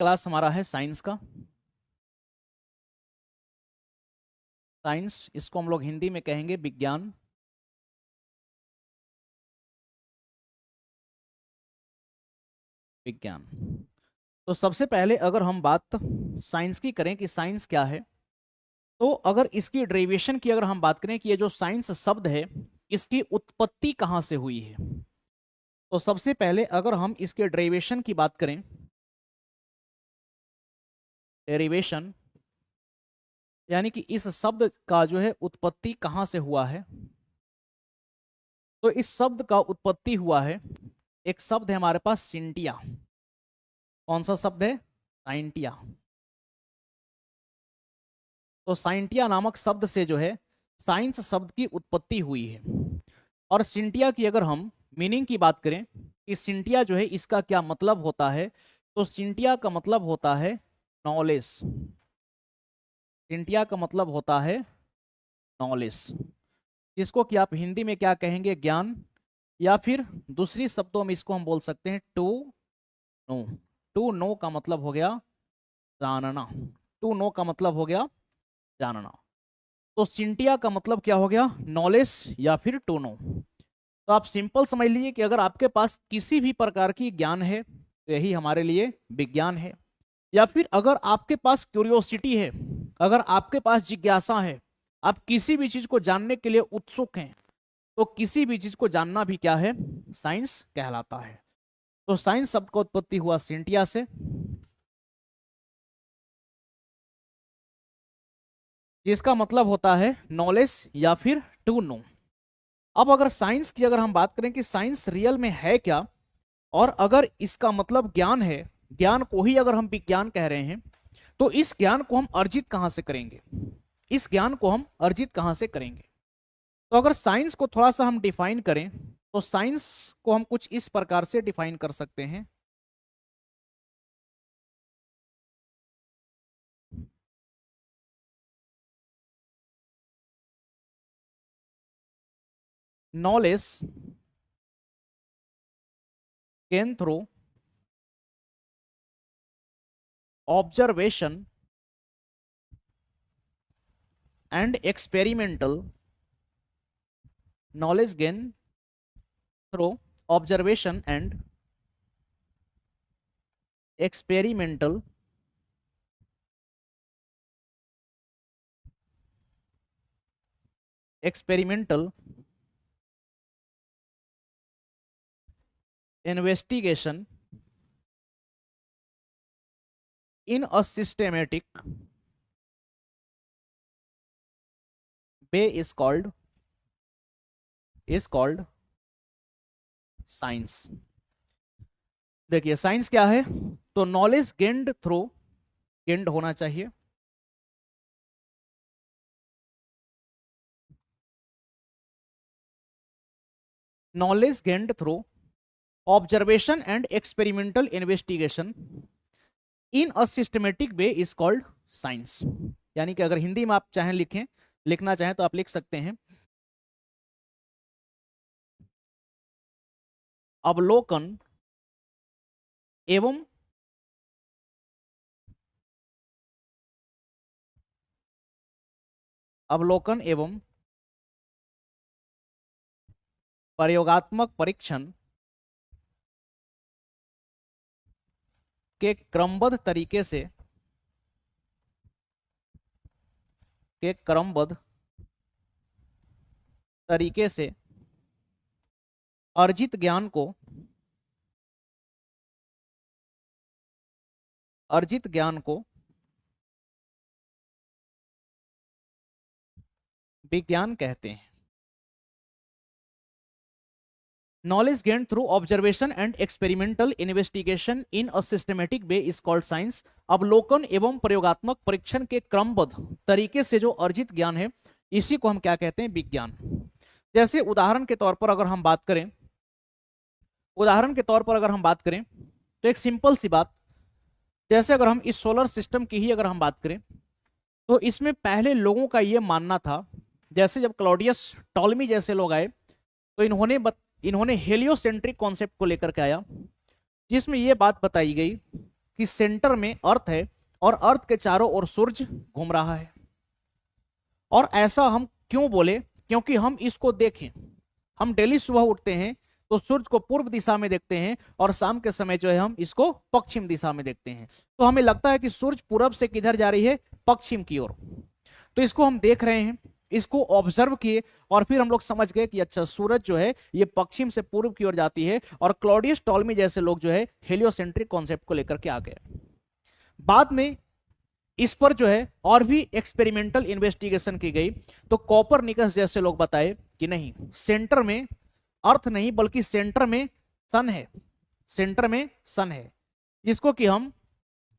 Class हमारा है science का। साइंस, इसको हम लोग हिंदी में कहेंगे विज्ञान। विज्ञान। तो सबसे पहले अगर हम बात साइंस की करें कि साइंस क्या है, तो अगर इसकी डेरिवेशन की अगर हम बात करें कि ये जो साइंस शब्द है इसकी उत्पत्ति कहाँ से हुई है, तो सबसे पहले अगर हम इसके डेरिवेशन की बात करें, डेरिवेशन यानी कि इस शब्द का जो है उत्पत्ति कहाँ से हुआ है, तो इस शब्द का उत्पत्ति हुआ है, एक शब्द है हमारे पास सिंटिया। कौन सा शब्द है? साइंटिया। तो साइंटिया नामक शब्द से जो है साइंस शब्द की उत्पत्ति हुई है। और सिंटिया की अगर हम मीनिंग की बात करें कि सिंटिया जो है इसका क्या मतलब होता है, तो सिंटिया का मतलब होता है नॉलेज। सिंटिया का मतलब होता है नॉलेज, जिसको कि आप हिंदी में क्या कहेंगे? ज्ञान, या फिर दूसरी शब्दों में इसको हम बोल सकते हैं टू नो। टू नो का मतलब हो गया जानना। टू नो का मतलब हो गया जानना। तो सिंटिया का मतलब क्या हो गया? नॉलेज या फिर टू नो। तो आप सिंपल समझ लीजिए कि अगर आपके पास किसी भी प्रकार की ज्ञान है तो यही हमारे लिए विज्ञान है। या फिर अगर आपके पास क्यूरियोसिटी है, अगर आपके पास जिज्ञासा है, आप किसी भी चीज को जानने के लिए उत्सुक हैं, तो किसी भी चीज को जानना भी क्या है? साइंस कहलाता है। तो साइंस शब्द का उत्पत्ति हुआ सिंटिया से, जिसका मतलब होता है नॉलेज या फिर टू नो। अब अगर साइंस की अगर हम बात करें कि साइंस रियल में है क्या, और अगर इसका मतलब ज्ञान है, ज्ञान को ही अगर हम विज्ञान कह रहे हैं, तो इस ज्ञान को हम अर्जित कहां से करेंगे? इस ज्ञान को हम अर्जित कहां से करेंगे? तो अगर साइंस को थोड़ा सा हम डिफाइन करें, तो साइंस को हम कुछ इस प्रकार से डिफाइन कर सकते हैं। Knowledge gain through observation and experimental. knowledge gain through observation and experimental investigation in a systematic way is called science. देखिए साइंस क्या है, तो नॉलेज गेन्ड थ्रू, गेन्ड होना चाहिए, knowledge gained through observation and experimental investigation in a systematic way is called science. यानी कि अगर हिंदी में आप चाहें लिखें, लिखना चाहें तो आप लिख सकते हैं अवलोकन एवं प्रयोगात्मक परीक्षण के क्रमबद्ध तरीके से अर्जित ज्ञान को विज्ञान कहते हैं। Knowledge gained through observation and experimental investigation in a systematic way is called science. अवलोकन एवं प्रयोगात्मक परीक्षण के क्रमबद्ध तरीके से जो अर्जित ज्ञान है, इसी को हम क्या कहते हैं? विज्ञान। जैसे उदाहरण के तौर पर अगर हम बात करें, तो एक सिंपल सी बात, जैसे अगर हम इस सोलर सिस्टम की ही अगर हम बात करें, तो इसमें पहले लोगों का यह मानना था, जैसे जब क्लॉडियस टॉलमी जैसे लोग आए, तो इन्होंने हेलियोसेंट्रिक कॉन्सेप्ट को लेकर के आया, जिसमें यह बात बताई गई कि सेंटर में अर्थ है और अर्थ के चारों ओर सूरज घूम रहा है। और ऐसा हम क्यों बोले? क्योंकि हम इसको देखें, हम डेली सुबह उठते हैं तो सूरज को पूर्व दिशा में देखते हैं और शाम के समय जो है हम इसको पश्चिम दिशा में देखते हैं। तो हमें लगता है कि सूरज पूरब से किधर जा रही है? पश्चिम की ओर। तो इसको हम देख रहे हैं, इसको ऑब्जर्व किए और फिर हम लोग समझ गए कि अच्छा सूरज जो है ये पश्चिम से पूर्व की ओर जाती है। और क्लॉडियस टॉलमी जैसे लोग जो है हेलियोसेंट्रिक कॉन्सेप्ट को लेकर के आ गए। बाद में इस पर जो है और भी एक्सपेरिमेंटल इन्वेस्टिगेशन की गई तो कोपरनिकस जैसे लोग बताए कि नहीं, सेंटर में अर्थ नहीं बल्कि सेंटर में सन है, सेंटर में सन है, जिसको कि हम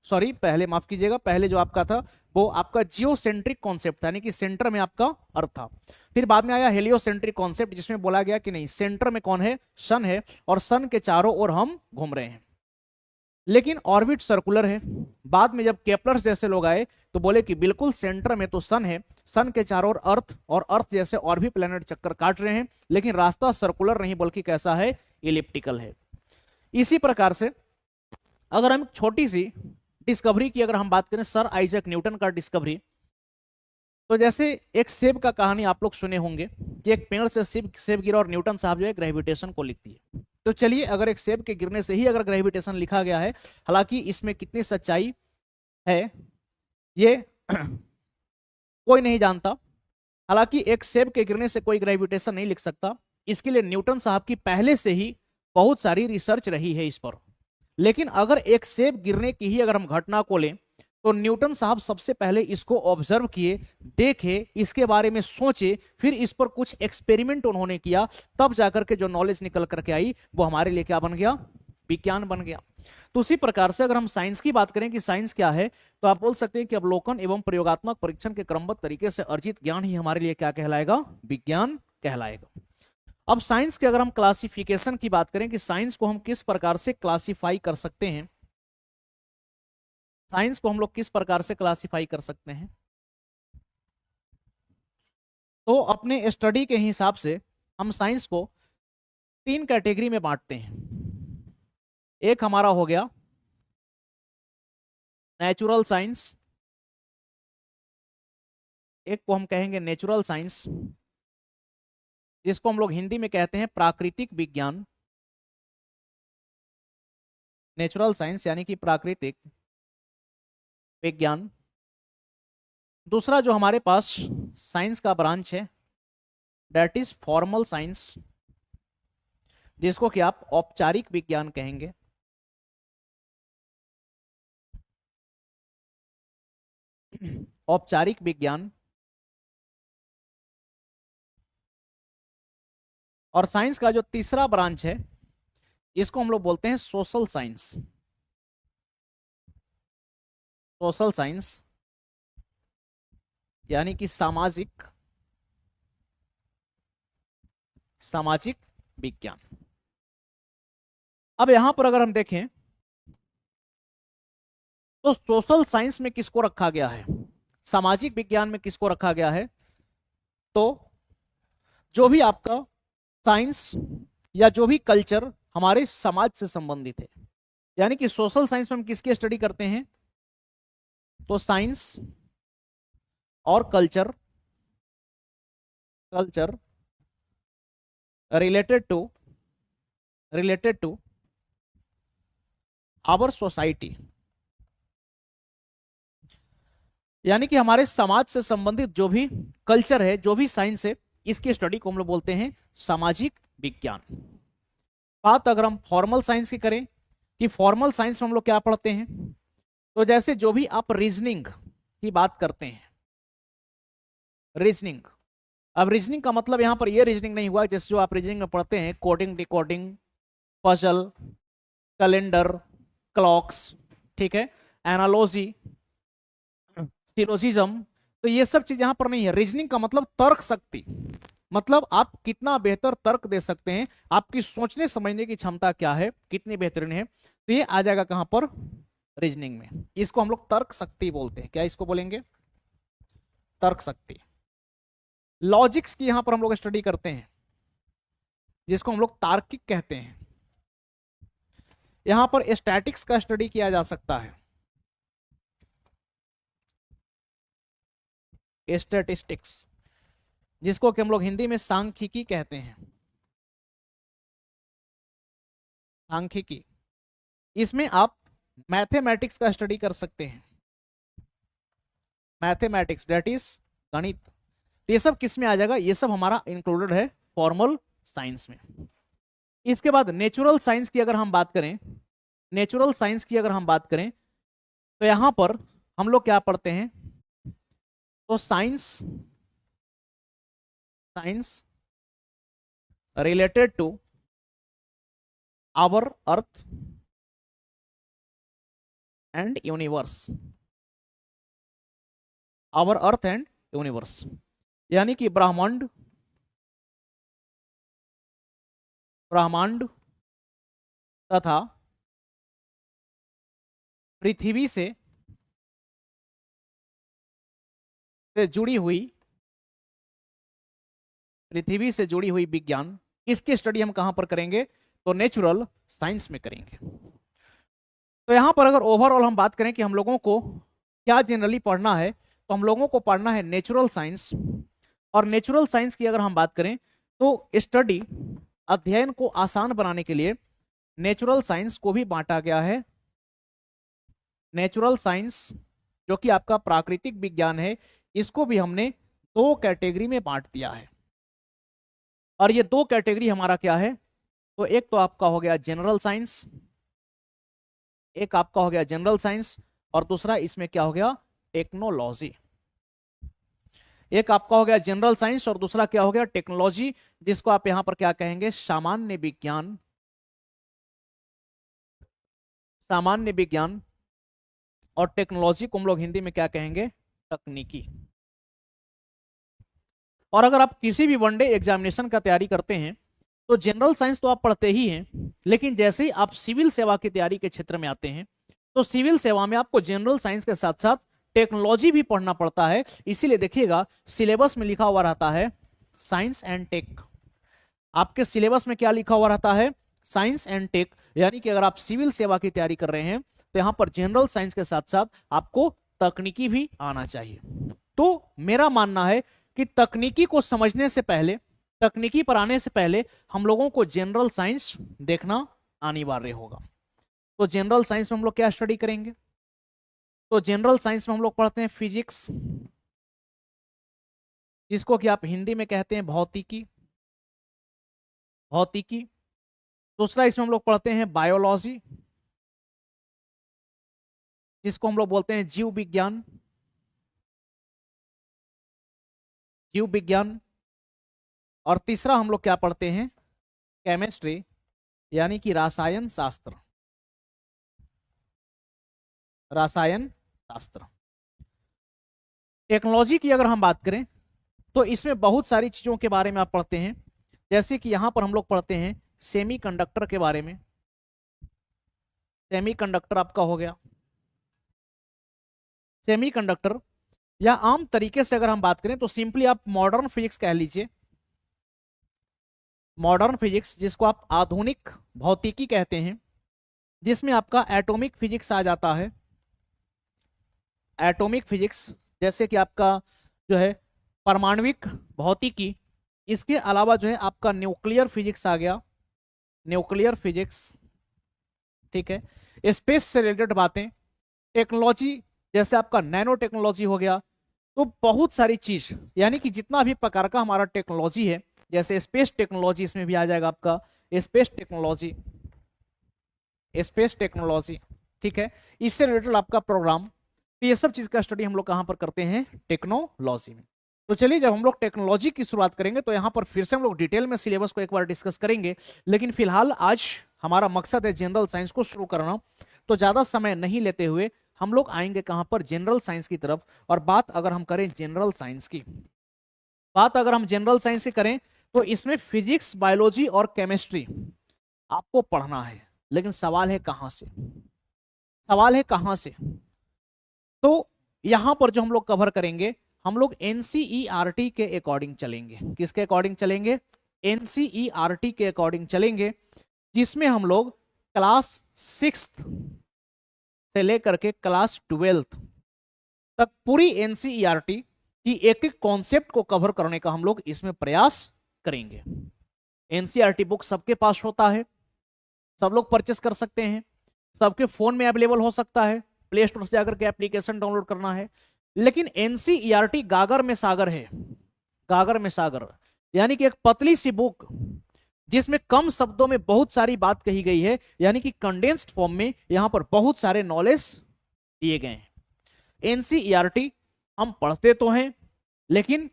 सॉरी पहले माफ कीजिएगा, पहले जो आपका था वो आपका जियोसेंट्रिक कॉन्सेप्ट था, यानी कि सेंटर में आपका अर्थ था। फिर बाद में आया हेलियोसेंट्रिक कॉन्सेप्ट जिसमें बोला गया कि नहीं, सेंटर में कौन है? सन है और सन के चारों ओर हम घूम रहे हैं, लेकिन ऑर्बिट सर्कुलर है। बाद में जब केपलर्स जैसे लोग आए तो बोले कि बिल्कुल सेंटर में तो सन है, सन के चारों ओर अर्थ और अर्थ जैसे और भी प्लेनेट चक्कर काट रहे हैं, लेकिन रास्ता सर्कुलर नहीं बल्कि कैसा है? इलिप्टिकल है। इसी प्रकार से अगर हम छोटी सी डिस्कवरी की अगर हम बात करें, सर आइजैक न्यूटन का डिस्कवरी, तो जैसे एक सेब का कहानी आप लोग सुने होंगे कि एक पेड़ से सेब गिरा और न्यूटन साहब जो है ग्रेविटेशन को लिखती है। तो चलिए, अगर एक सेब के गिरने से ही अगर ग्रेविटेशन लिखा गया है, हालांकि इसमें कितनी सच्चाई है ये कोई नहीं जानता। हालांकि एक सेब के गिरने से कोई ग्रेविटेशन नहीं लिख सकता, इसके लिए न्यूटन साहब की पहले से ही बहुत सारी रिसर्च रही है इस पर। लेकिन अगर एक सेब गिरने की ही अगर हम घटना को लें तो न्यूटन साहब सबसे पहले इसको ऑब्जर्व किए, देखे, इसके बारे में सोचे, फिर इस पर कुछ एक्सपेरिमेंट उन्होंने किया, तब जाकर के जो नॉलेज निकल करके आई वो हमारे लिए क्या बन गया? विज्ञान बन गया। तो उसी प्रकार से अगर हम साइंस की बात करें कि साइंस क्या है, तो आप बोल सकते हैं कि अवलोकन एवं प्रयोगात्मक परीक्षण के क्रमबद्ध तरीके से अर्जित ज्ञान ही हमारे लिए क्या कहलाएगा? विज्ञान कहलाएगा। अब साइंस के अगर हम क्लासिफिकेशन की बात करें कि साइंस को हम किस प्रकार से क्लासिफाई कर सकते हैं, साइंस को हम लोग किस प्रकार से क्लासिफाई कर सकते हैं, तो अपने स्टडी के हिसाब से हम साइंस को 3 कैटेगरी में बांटते हैं। एक हमारा हो गया नेचुरल साइंस, एक को हम कहेंगे नेचुरल साइंस, जिसको हम लोग हिंदी में कहते हैं प्राकृतिक विज्ञान। नेचुरल साइंस यानी कि प्राकृतिक विज्ञान। दूसरा जो हमारे पास साइंस का ब्रांच है दैट इज फॉर्मल साइंस, जिसको कि आप औपचारिक विज्ञान कहेंगे। औपचारिक विज्ञान। और साइंस का जो तीसरा ब्रांच है इसको हम लोग बोलते हैं सोशल साइंस। सोशल साइंस यानी कि सामाजिक विज्ञान। अब यहां पर अगर हम देखें तो सोशल साइंस में किसको रखा गया है, सामाजिक विज्ञान में किसको रखा गया है? तो जो भी आपका साइंस या जो भी कल्चर हमारे समाज से संबंधित है, यानी कि सोशल साइंस में हम किसकी स्टडी करते हैं? तो साइंस और culture related to our society, यानी कि हमारे समाज से संबंधित जो भी कल्चर है, जो भी साइंस है, इसकी स्टडी को हम लोग बोलते हैं सामाजिक विज्ञान। बात अगर हम फॉर्मल साइंस की करें कि फॉर्मल साइंस में हम लोग क्या पढ़ते हैं, तो जैसे जो भी आप रीजनिंग की बात करते हैं, रीजनिंग। अब रीजनिंग का मतलब यहां पर ये रीजनिंग नहीं हुआ जैसे जो आप रीजनिंग में पढ़ते हैं coding, decoding, puzzle, calendar, clocks, ठीक है, एनालॉजी, सिलोजिज्म। तो ये सब चीज यहां पर नहीं है। रीजनिंग का मतलब तर्क शक्ति, मतलब आप कितना बेहतर तर्क दे सकते हैं, आपकी सोचने समझने की क्षमता क्या है, कितनी बेहतरीन है। तो ये आ जाएगा कहां पर? रीजनिंग में। इसको हम लोग तर्क शक्ति बोलते हैं। क्या इसको बोलेंगे? तर्क शक्ति। लॉजिक्स की यहां पर हम लोग स्टडी करते हैं, जिसको हम लोग तार्किक कहते हैं। यहां पर स्टैटिक्स का स्टडी किया जा सकता है, स्टैटिस्टिक्स, जिसको कि हम लोग हिंदी में सांख्यिकी कहते हैं, सांख्यिकी। इसमें आप मैथमेटिक्स का स्टडी कर सकते हैं, मैथमेटिक्स दैट इज गणित। ये सब किस में आ जाएगा, ये सब हमारा इंक्लूडेड है फॉर्मल साइंस में। इसके बाद नेचुरल साइंस की अगर हम बात करें, नेचुरल साइंस की अगर हम बात करें तो यहां पर हम लोग क्या पढ़ते हैं, तो science, science related to our earth and universe, our earth and universe, यानी कि ब्रह्मांड, ब्रह्मांड तथा पृथ्वी से जुड़ी हुई, पृथ्वी से जुड़ी हुई विज्ञान, इसकी स्टडी हम कहां पर करेंगे, तो नेचुरल साइंस में करेंगे। तो यहां पर अगर ओवरऑल हम बात करें कि हम लोगों को क्या जनरली पढ़ना है, तो हम लोगों को पढ़ना है नेचुरल साइंस। और नेचुरल साइंस की अगर हम बात करें तो स्टडी, अध्ययन को आसान बनाने के लिए नेचुरल साइंस को भी बांटा गया है। नेचुरल साइंस जो कि आपका प्राकृतिक विज्ञान है, इसको भी हमने दो कैटेगरी में बांट दिया है। और ये दो कैटेगरी हमारा क्या है, तो एक तो आपका हो गया जनरल साइंस, एक आपका हो गया जनरल साइंस, और दूसरा इसमें क्या हो गया, टेक्नोलॉजी। एक आपका हो गया जनरल साइंस और दूसरा क्या हो गया, टेक्नोलॉजी, जिसको आप यहां पर क्या कहेंगे, सामान्य विज्ञान, सामान्य विज्ञान। और टेक्नोलॉजी को हम लोग हिंदी में क्या कहेंगे, तकनीकी। और अगर आप किसी भी वनडे एग्जामिनेशन का तैयारी करते हैं तो जनरल साइंस तो आप पढ़ते ही हैं, लेकिन जैसे ही आप सिविल सेवा की तैयारी के क्षेत्र में आते हैं तो सिविल सेवा में आपको जनरल साइंस के साथ साथ टेक्नोलॉजी भी पढ़ना पड़ता है। इसीलिए देखिएगा सिलेबस में लिखा हुआ रहता है साइंस एंड टेक। आपके सिलेबस में क्या लिखा हुआ रहता है, साइंस एंड टेक। यानी कि अगर आप सिविल सेवा की तैयारी कर रहे हैं तो यहां पर जनरल साइंस के साथ साथ आपको तकनीकी भी आना चाहिए। तो मेरा मानना है कि तकनीकी को समझने से पहले, तकनीकी पर आने से पहले हम लोगों को जनरल साइंस देखना अनिवार्य होगा। तो जनरल साइंस में हम लोग क्या स्टडी करेंगे, तो जनरल साइंस में हम लोग पढ़ते हैं फिजिक्स, जिसको कि आप हिंदी में कहते हैं भौतिकी, भौतिकी। दूसरा इसमें हम लोग पढ़ते हैं बायोलॉजी, जिसको हम लोग बोलते हैं जीव विज्ञान, जीव विज्ञान। और तीसरा हम लोग क्या पढ़ते हैं, केमिस्ट्री, यानी कि रसायन शास्त्र, रसायन शास्त्र। टेक्नोलॉजी की अगर हम बात करें तो इसमें बहुत सारी चीजों के बारे में आप पढ़ते हैं, जैसे कि यहां पर हम लोग पढ़ते हैं सेमीकंडक्टर के बारे में। सेमीकंडक्टर आपका हो गया, सेमीकंडक्टर, या आम तरीके से अगर हम बात करें तो सिंपली आप मॉडर्न फिजिक्स कह लीजिए, मॉडर्न फिजिक्स, जिसको आप आधुनिक भौतिकी कहते हैं, जिसमें आपका एटॉमिक फिजिक्स आ जाता है। एटॉमिक फिजिक्स जैसे कि आपका जो है परमाणविक भौतिकी, इसके अलावा जो है आपका न्यूक्लियर फिजिक्स आ गया, न्यूक्लियर फिजिक्स, ठीक है। स्पेस से रिलेटेड बातें, टेक्नोलॉजी जैसे आपका नैनो टेक्नोलॉजी हो गया। तो बहुत सारी चीज, यानी कि जितना भी प्रकार का हमारा टेक्नोलॉजी है, जैसे स्पेस टेक्नोलॉजी इसमें भी आ जाएगा आपका, स्पेस टेक्नोलॉजी, स्पेस टेक्नोलॉजी, ठीक है। इससे रिलेटेड आपका प्रोग्राम, तो ये सब चीज का स्टडी हम लोग कहां पर करते हैं, टेक्नोलॉजी में। तो चलिए जब हम लोग टेक्नोलॉजी की शुरुआत करेंगे तो यहां पर फिर से हम लोग डिटेल में सिलेबस को एक बार डिस्कस करेंगे, लेकिन फिलहाल आज हमारा मकसद है जनरल साइंस को शुरू करना। तो ज्यादा समय नहीं लेते हुए हम लोग आएंगे कहां पर, जनरल साइंस की तरफ। और बात अगर हम करें जनरल साइंस की, बात अगर हम जनरल साइंस की करें तो इसमें फिजिक्स, बायोलॉजी और केमिस्ट्री आपको पढ़ना है, लेकिन सवाल है कहां से, सवाल है कहां से। तो यहां पर जो हम लोग कवर करेंगे, हम लोग एनसीईआरटी के अकॉर्डिंग चलेंगे। किसके अकॉर्डिंग चलेंगे, एनसीईआरटी के अकॉर्डिंग चलेंगे, जिसमें हम लोग क्लास 6th से लेकर के क्लास 12th तक पूरी एनसीईआरटी की एक एक कॉन्सेप्ट को कवर करने का हम लोग इसमें प्रयास करेंगे। एनसीईआरटी बुक सबके पास होता है, सब लोग परचेस कर सकते हैं, सबके फोन में अवेलेबल हो सकता है, प्ले स्टोर से जाकर के एप्लीकेशन डाउनलोड करना है। लेकिन एनसीईआरटी गागर में सागर है, गागर में सागर, यानी कि एक पतली सी बुक जिसमें कम शब्दों में बहुत सारी बात कही गई है, यानी कि कंडेंस्ड फॉर्म में यहां पर बहुत सारे नॉलेज दिए गए हैं। एनसीईआरटी हम पढ़ते तो हैं लेकिन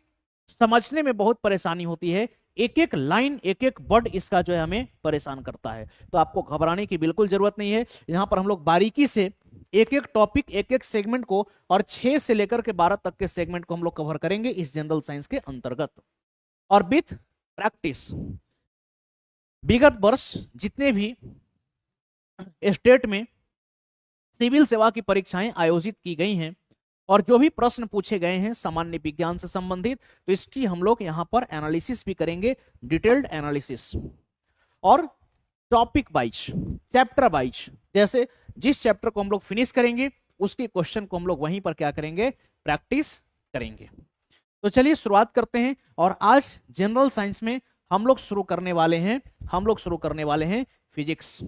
समझने में बहुत परेशानी होती है, एक एक लाइन एक एक वर्ड इसका जो है हमें परेशान करता है। तो आपको घबराने की बिल्कुल जरूरत नहीं है, यहां पर हम लोग बारीकी से एक एक टॉपिक एक एक सेगमेंट को और 6 से लेकर के 12 तक के सेगमेंट को हम लोग कवर करेंगे इस जनरल साइंस के अंतर्गत। और विथ प्रैक्टिस विगत वर्ष जितने भी स्टेट में सिविल सेवा की परीक्षाएं आयोजित की गई हैं और जो भी प्रश्न पूछे गए हैं सामान्य विज्ञान से संबंधित, तो इसकी हम लोग यहां पर एनालिसिस भी करेंगे, डिटेल्ड एनालिसिस। और टॉपिक वाइज, चैप्टर वाइज, जैसे जिस चैप्टर को हम लोग फिनिश करेंगे उसके क्वेश्चन को हम लोग वहीं पर क्या करेंगे, प्रैक्टिस करेंगे। तो चलिए शुरुआत करते हैं। और आज जनरल साइंस में हम लोग शुरू करने वाले हैं फिजिक्स।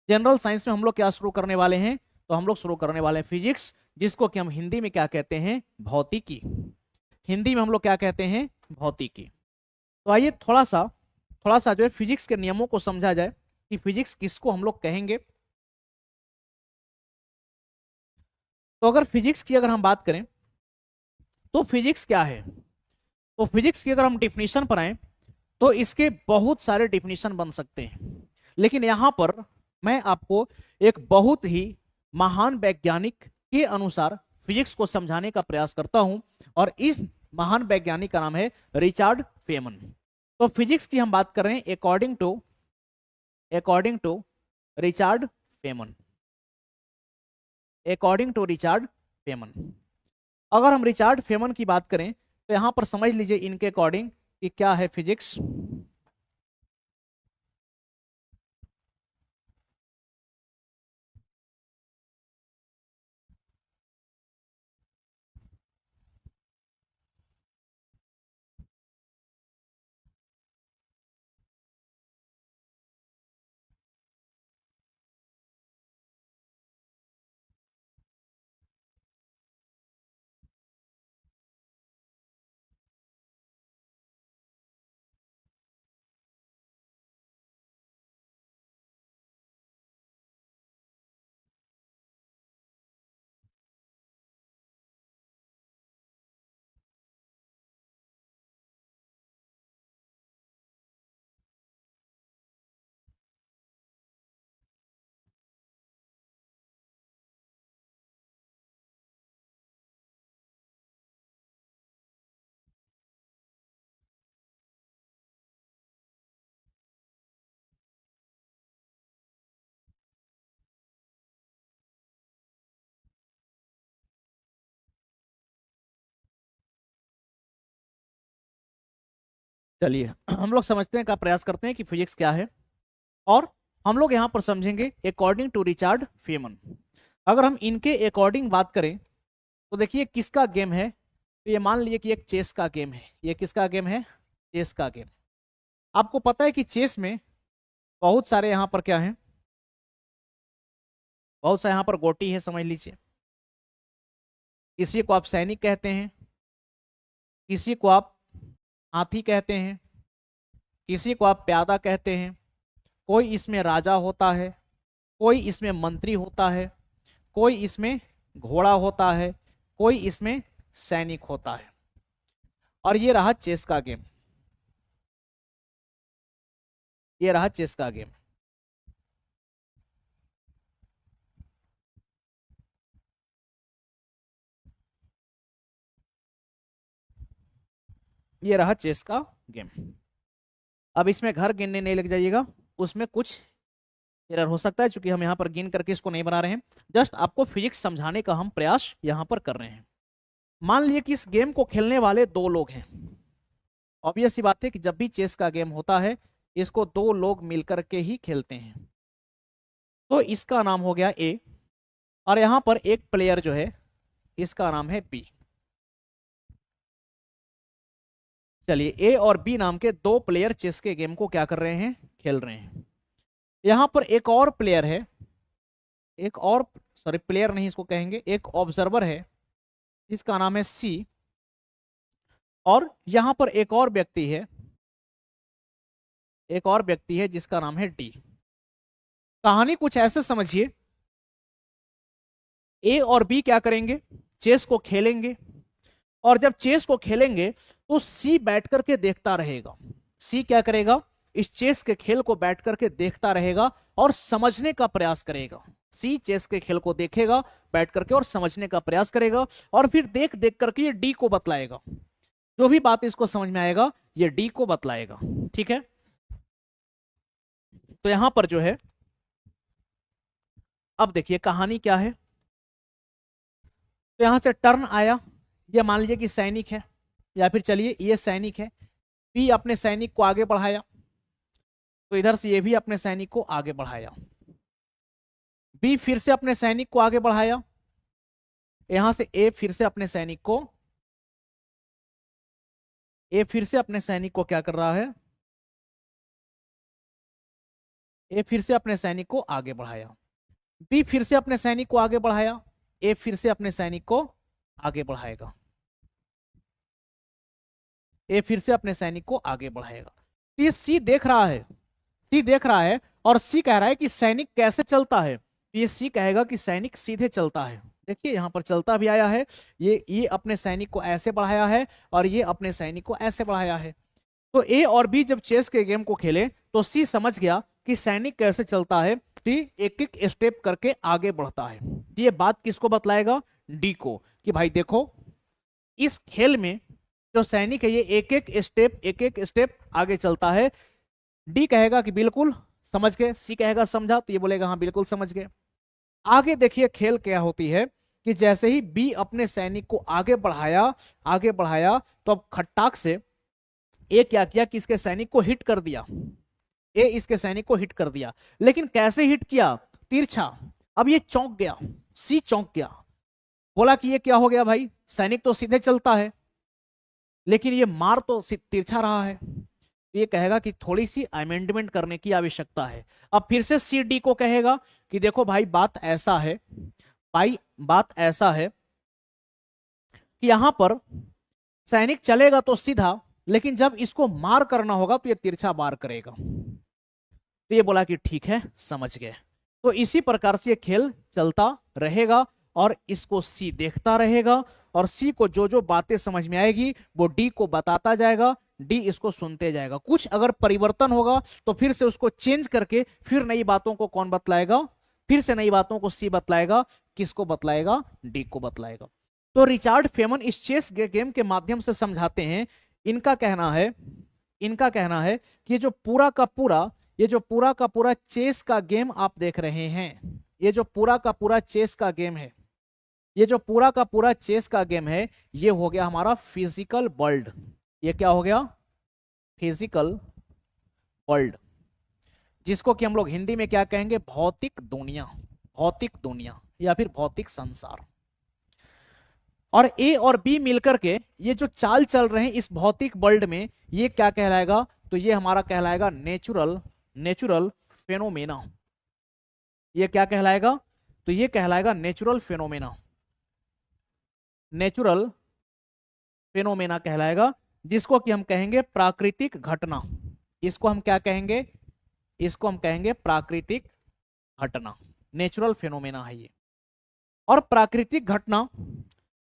जनरल साइंस में हम लोग क्या शुरू करने वाले हैं, तो हम लोग शुरू करने वाले हैं फिजिक्स, जिसको कि हम हिंदी में क्या कहते हैं, भौतिकी। हिंदी में हम लोग क्या कहते हैं, भौतिकी। तो आइए थोड़ा सा जो है फिजिक्स के नियमों को समझा जाए कि फिजिक्स किसको हम लोग कहेंगे। तो अगर फिजिक्स की हम बात करें तो फिजिक्स क्या है, तो फिजिक्स की अगर हम डिफिनीशन पर आए तो इसके बहुत सारे डिफिनीशन बन सकते हैं, लेकिन यहां पर मैं आपको एक बहुत ही महान वैज्ञानिक के अनुसार फिजिक्स को समझाने का प्रयास करता हूं, और इस महान वैज्ञानिक का नाम है रिचर्ड फेमन। तो फिजिक्स की हम बात कर रहे हैं according to Richard Feynman, according to Richard Feynman. अगर हम रिचर्ड फेमन की बात करें तो यहां पर समझ लीजिए इनके अकॉर्डिंग कि क्या है फिजिक्स। चलिए हम लोग समझने का प्रयास करते हैं कि फिजिक्स क्या है, और हम लोग यहां पर समझेंगे अकॉर्डिंग टू रिचर्ड फेमन। अगर हम इनके अकॉर्डिंग बात करें तो देखिए किसका गेम है, तो ये मान लीजिए कि एक चेस का गेम है। ये किसका गेम है, चेस का गेम। आपको पता है कि चेस में बहुत सारे यहां पर क्या है, बहुत सारे यहां पर गोटी है समझ लीजिए। किसी को आप सैनिक कहते हैं, किसी को आप हाथी कहते हैं, किसी को आप प्यादा कहते हैं, कोई इसमें राजा होता है, कोई इसमें मंत्री होता है, कोई इसमें घोड़ा होता है, कोई इसमें सैनिक होता है। और ये रहा चेस का गेम, ये रहा चेस का गेम। ये रहा चेस का गेम। अब इसमें घर गिनने नहीं लग जाइएगा, उसमें कुछ एरर हो सकता है, क्योंकि हम यहाँ पर गिन करके इसको नहीं बना रहे हैं, जस्ट आपको फिजिक्स समझाने का हम प्रयास यहाँ पर कर रहे हैं। मान लीजिए कि इस गेम को खेलने वाले 2 लोग हैं। ऑब्वियस सी बात है कि जब भी चेस का गेम होता है इसको 2 लोग मिलकर के ही खेलते हैं। तो इसका नाम हो गया ए, और यहां पर एक प्लेयर जो है इसका नाम है बी। चलिए, ए और बी नाम के दो प्लेयर चेस के गेम को क्या कर रहे हैं, खेल रहे हैं। यहां पर एक और प्लेयर है, एक और, सॉरी प्लेयर नहीं इसको कहेंगे, एक ऑब्जर्वर है जिसका नाम है सी, और यहां पर एक और व्यक्ति है, एक और व्यक्ति है जिसका नाम है डी। कहानी कुछ ऐसे समझिए, ए और बी क्या करेंगे, चेस को खेलेंगे, और जब चेस को खेलेंगे तो सी बैठ करके देखता रहेगा। सी क्या करेगा, इस चेस के खेल को बैठ करके देखता रहेगा और समझने का प्रयास करेगा। सी चेस के खेल को देखेगा बैठ करके और समझने का प्रयास करेगा, और फिर देख देख करके ये डी को बतलाएगा। जो भी बात इसको समझ में आएगा ये डी को बतलाएगा। ठीक है, तो यहां पर जो है, अब देखिए कहानी क्या है। तो यहां से टर्न आया, ये मान लीजिए कि सैनिक है, या फिर चलिए ये सैनिक है, बी अपने सैनिक को आगे बढ़ाया, तो इधर से ये भी अपने सैनिक को आगे बढ़ाया, बी फिर से अपने सैनिक को आगे बढ़ाया, यहां से ए फिर से अपने सैनिक को, ए फिर से अपने सैनिक को क्या कर रहा है, ए फिर से अपने सैनिक को आगे बढ़ाया, बी फिर से अपने सैनिक को आगे बढ़ाया, ए फिर से अपने सैनिक को आगे बढ़ाएगा, ए फिर से अपने सैनिक को आगे बढ़ाएगा। तो ये सी देख रहा है, सी देख रहा है, और सी कह रहा है कि सैनिक कैसे चलता है। तो ये सी कहेगा कि सैनिक सीधे चलता है। देखिए यहां पर चलता भी आया है, ये अपने सैनिक को ऐसे बढ़ाया है, और ये अपने सैनिक को ऐसे बढ़ाया है। तो ए और बी जब चेस के गेम को खेले तो सी समझ गया कि सैनिक कैसे चलता है, तो एक एक स्टेप करके आगे बढ़ता है। ये बात किसको बतलाएगा, डी को, कि भाई देखो इस खेल में जो सैनिक है ये एक एक स्टेप आगे चलता है। डी कहेगा कि बिल्कुल समझ गए, सी कहेगा समझा, तो ये बोलेगा हाँ बिल्कुल समझ गए। आगे देखिए खेल क्या होती है कि जैसे ही बी अपने सैनिक को आगे बढ़ाया, तो अब खट्टाक से ए क्या किया कि इसके सैनिक को हिट कर दिया, ए इसके सैनिक को हिट कर दिया। लेकिन कैसे हिट किया, तिरछा। अब ये चौंक गया, सी चौंक गया, बोला कि ये क्या हो गया भाई, सैनिक तो सीधे चलता है लेकिन ये मार तो तिरछा रहा है। ये कहेगा कि थोड़ी सी अमेंडमेंट करने की आवश्यकता है। अब फिर से सी डी को कहेगा कि देखो भाई बात ऐसा है, कि यहां पर सैनिक चलेगा तो सीधा, लेकिन जब इसको मार करना होगा तो ये तिरछा वार करेगा। तो ये बोला कि ठीक है समझ गए। तो इसी प्रकार से ये खेल चलता रहेगा, और इसको सी देखता रहेगा, और सी को जो जो बातें समझ में आएगी वो डी को बताता जाएगा, डी इसको सुनते जाएगा। कुछ अगर परिवर्तन होगा तो फिर से उसको चेंज करके फिर नई बातों को कौन बतलाएगा, फिर से नई बातों को सी बतलाएगा। किसको बतलाएगा, डी को बतलाएगा। तो रिचार्ड फेमन इस चेस गेम के माध्यम से समझाते हैं। इनका कहना है कि ये जो पूरा का पूरा चेस का गेम आप देख रहे हैं, ये जो पूरा का पूरा चेस का गेम है, ये जो पूरा का पूरा चेस का गेम है, ये हो गया हमारा फिजिकल वर्ल्ड। ये क्या हो गया, फिजिकल वर्ल्ड, जिसको कि हम लोग हिंदी में क्या कहेंगे, भौतिक दुनिया या फिर भौतिक संसार। और ए और बी मिलकर के ये जो चाल चल रहे हैं इस भौतिक वर्ल्ड में, ये क्या कहलाएगा, तो ये हमारा कहलाएगा नेचुरल फेनोमेना। ये क्या कहलाएगा, तो ये कहलाएगा नेचुरल फेनोमेना कहलाएगा, जिसको कि हम कहेंगे प्राकृतिक घटना। इसको हम क्या कहेंगे, इसको हम कहेंगे प्राकृतिक घटना, नेचुरल फेनोमेना है ये। और प्राकृतिक घटना